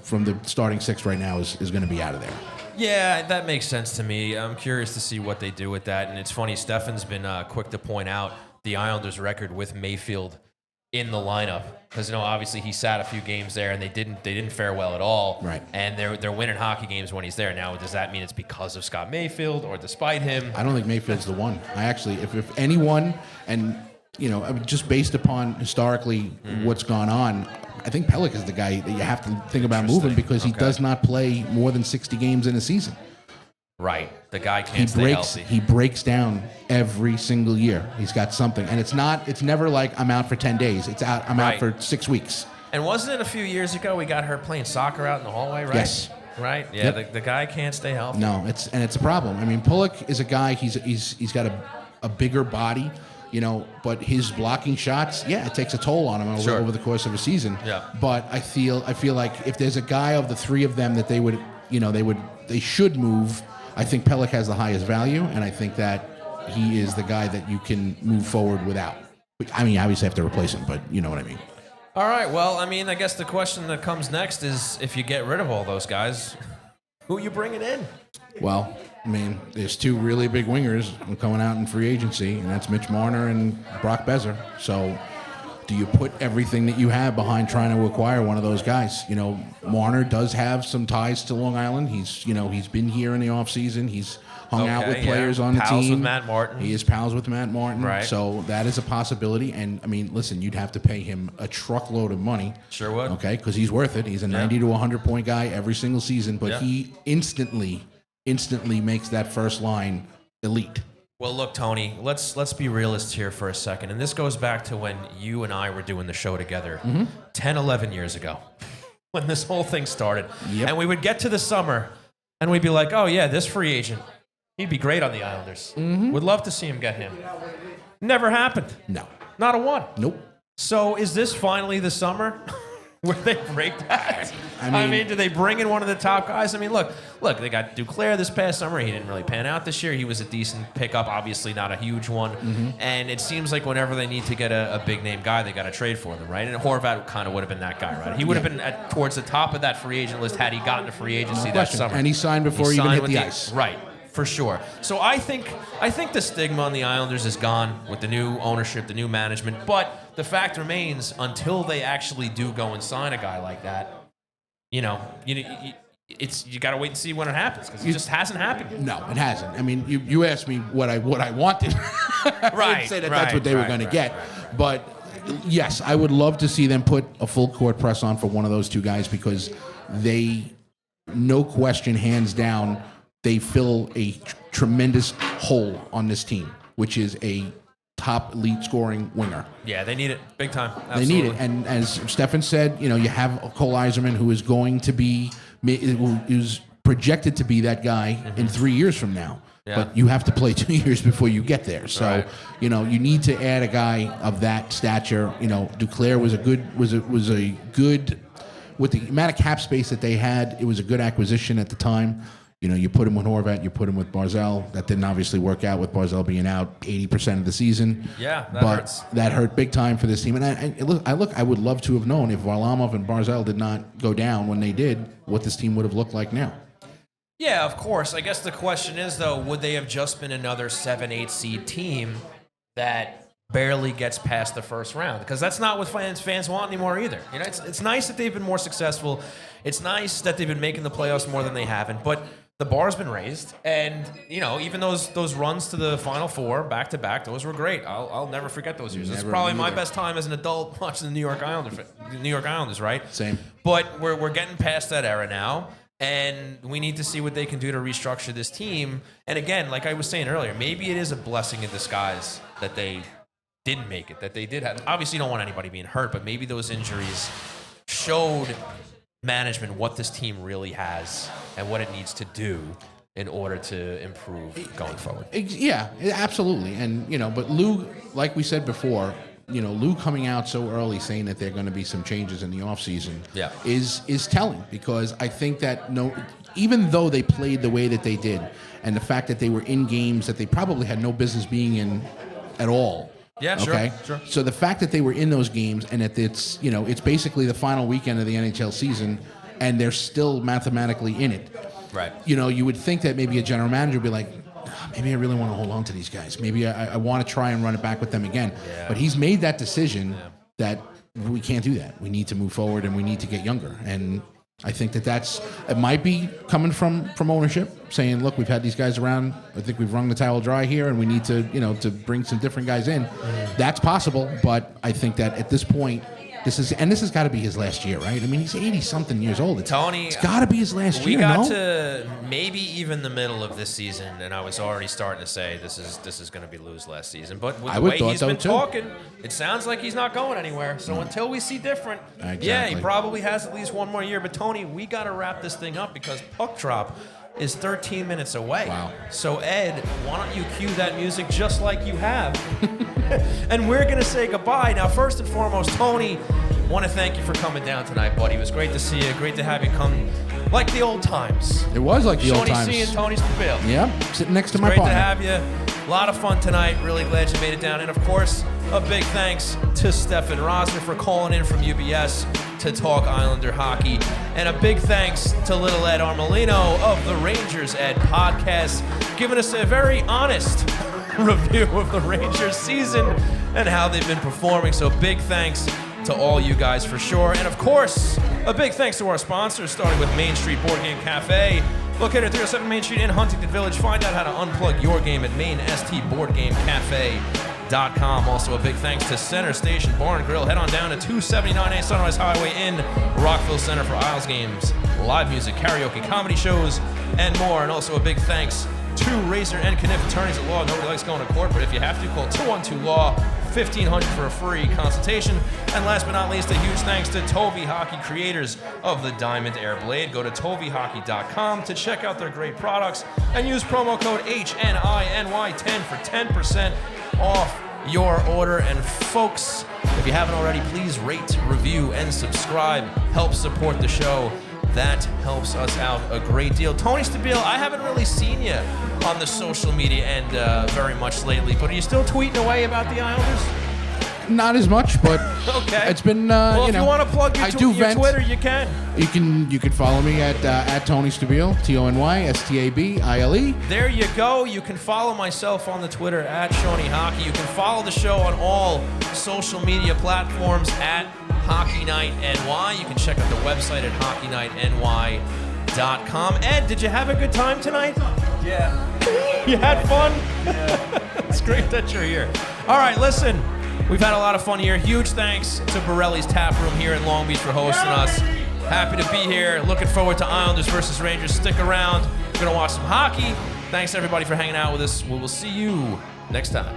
from the starting six right now is going to be out of there. Yeah, that makes sense to me. I'm curious to see what they do with that. And it's funny, Stefen's been quick to point out the Islanders' record with Mayfield in the lineup because obviously he sat a few games there and they didn't fare well at all. Right. And they're winning hockey games when he's there. Now, does that mean it's because of Scott Mayfield or despite him? I don't think Mayfield's the one. I actually, if anyone, and just based upon historically what's gone on, I think Pelech is the guy that you have to think about moving because he does not play more than 60 games in a season. Right. The guy can't stay healthy. He breaks down every single year. He's got something. And it's never like I'm out for 10 days. It's I'm out for 6 weeks. And wasn't it a few years ago we got her playing soccer out in the hallway, right? Yes. Right? Yeah, the guy can't stay healthy. No, it's a problem. I mean, Pulock is a guy, he's got a bigger body. But his blocking shots, it takes a toll on him over the course of a season. Yeah. But I feel like if there's a guy of the three of them that they should move, I think Pelech has the highest value, and I think that he is the guy that you can move forward without. I mean, obviously have to replace him, but you know what I mean. All right. Well, I mean, I guess the question that comes next is if you get rid of all those guys, who are you bringing in? Well, I mean, there's two really big wingers coming out in free agency, and that's Mitch Marner and Brock Besser. So do you put everything that you have behind trying to acquire one of those guys? Marner does have some ties to Long Island. He's been here in the offseason. He's hung out with players on the team. Pals with Matt Martin. He is pals with Matt Martin. Right. So that is a possibility. And, I mean, listen, you'd have to pay him a truckload of money. Sure would. Okay, because he's worth it. He's a 90 to 100-point guy every single season, but he instantly makes that first line elite. Well, look, Tony, let's be realists here for a second. And this goes back to when you and I were doing the show together 10, 11 years ago when this whole thing started. Yep. And we would get to the summer and we'd be like, oh, yeah, this free agent, he'd be great on the Islanders. Would love to see him get him. Never happened. No. Not a one. Nope. So is this finally the summer where they break that? I mean, do they bring in one of the top guys? I mean, look, they got Duclair this past summer. He didn't really pan out this year. He was a decent pickup, obviously not a huge one. Mm-hmm. And it seems like whenever they need to get a big-name guy, they got to trade for them, right? And Horvat kind of would have been that guy, right? He would have been towards the top of that free agent list had he gotten to free agency that summer. And he signed before he even hit the ice. Right. For sure. So I think the stigma on the Islanders is gone with the new ownership, the new management. But the fact remains, until they actually do go and sign a guy like that, you got to wait and see when it happens, because it just hasn't happened. No, it hasn't. I mean, you asked me what I wanted. I didn't say that's what they were going to get. But yes, I would love to see them put a full court press on for one of those two guys, because they, no question, hands down, they fill a tremendous hole on this team, which is a top elite scoring winger. Yeah, they need it big time. Absolutely. They need it. And as Stefen said, you have Cole Eiserman, who is going to be, who's projected to be that guy in 3 years from now. Yeah. But you have to play 2 years before you get there. So, you need to add a guy of that stature. Duclair was a good, with the amount of cap space that they had, it was a good acquisition at the time. You put him with Horvat, you put him with Barzal. That didn't obviously work out with Barzal being out 80% of the season. Yeah, that hurts. That hurt big time for this team. And I would love to have known if Varlamov and Barzal did not go down when they did, what this team would have looked like now. Yeah, of course. I guess the question is, though, would they have just been another 7-8 seed team that barely gets past the first round? Because that's not what fans want anymore either. It's nice that they've been more successful. It's nice that they've been making the playoffs more than they haven't. But the bar's been raised, and even those runs to the Final Four back to back, those were great. I'll never forget those years. It's probably my best time as an adult watching the New York Islanders, right? Same. But we're getting past that era now, and we need to see what they can do to restructure this team. And again, like I was saying earlier, maybe it is a blessing in disguise that they didn't make it, that they did have. Obviously, you don't want anybody being hurt, but maybe those injuries showed management what this team really has and what it needs to do in order to improve going forward. Yeah, absolutely. And, but Lou, like we said before, Lou coming out so early saying that there are going to be some changes in the offseason is telling, because I think that even though they played the way that they did, and the fact that they were in games that they probably had no business being in at all. Yeah, okay? Sure. So the fact that they were in those games, and that it's basically the final weekend of the NHL season, and they're still mathematically in it. Right. You would think that maybe a general manager would be like, maybe I really want to hold on to these guys. Maybe I want to try and run it back with them again. Yeah. But he's made that decision that we can't do that. We need to move forward, and we need to get younger. And I think that it might be coming from ownership, saying, look, we've had these guys around. I think we've wrung the towel dry here, and we need to, to bring some different guys in. That's possible, but I think that at this point, this has got to be his last year, right? I mean, he's 80-something years old. It's got to be his last year, We got to maybe even the middle of this season, and I was already starting to say this is going to be Lou's last season. But with the way he's been talking, it sounds like he's not going anywhere. So until we see different, he probably has at least one more year. But, Tony, we got to wrap this thing up, because puck drop is 13 minutes away. Wow. So, Ed, why don't you cue that music just like you have? And we're going to say goodbye. Now, first and foremost, Tony, want to thank you for coming down tonight, buddy. It was great to see you. Great to have you come like the old times. It was like the old times. Shawnee C and Tony Stabile. Yeah, sitting next to my partner. Great to have you. A lot of fun tonight. Really glad you made it down. And, of course, a big thanks to Stefen Rosner for calling in from UBS to talk Islander hockey. And a big thanks to little Ed Armellino of the Rangers Ed podcast, giving us a very honest review of the Rangers season and how they've been performing. So big thanks to all you guys for sure. And of course, a big thanks to our sponsors, starting with Main Street Board Game Cafe, located at 307 Main Street in Huntington Village. Find out how to unplug your game at mainstboardgamecafe.com. Also, a big thanks to Center Station Bar and Grill. Head on down to 279A Sunrise Highway in Rockville Center for Isles games, live music, karaoke, comedy shows, and more. And also a big thanks to Razor and Kniff Attorneys at Law. Nobody likes going to court, but if you have to, call 212-LAW, 1500 for a free consultation. And last but not least, a huge thanks to Tovey Hockey, creators of the Diamond Air Blade. Go to toveyhockey.com to check out their great products and use promo code HNINY10 for 10% off your order. And folks, If you haven't already, please rate, review, and subscribe. Help support the show. That helps us out a great deal. Tony Stabile, I haven't really seen you on the social media end very much lately, but are you still tweeting away about the Islanders? Not as much, but okay. It's been well, if you want to plug your, your Twitter, you can. You can follow me at Tony Stabile, TonyStabile. There you go. You can follow myself on the Twitter at Shoney Hockey. You can follow the show on all social media platforms at Hockey Night NY. You can check out the website at hockeynightny.com. Ed, did you have a good time tonight? Yeah. You had fun? Yeah. It's great that you're here. All right, listen. We've had a lot of fun here. Huge thanks to Borrelli's Taproom here in Long Beach for hosting us. Happy to be here. Looking forward to Islanders versus Rangers. Stick around. We're going to watch some hockey. Thanks, everybody, for hanging out with us. We will see you next time.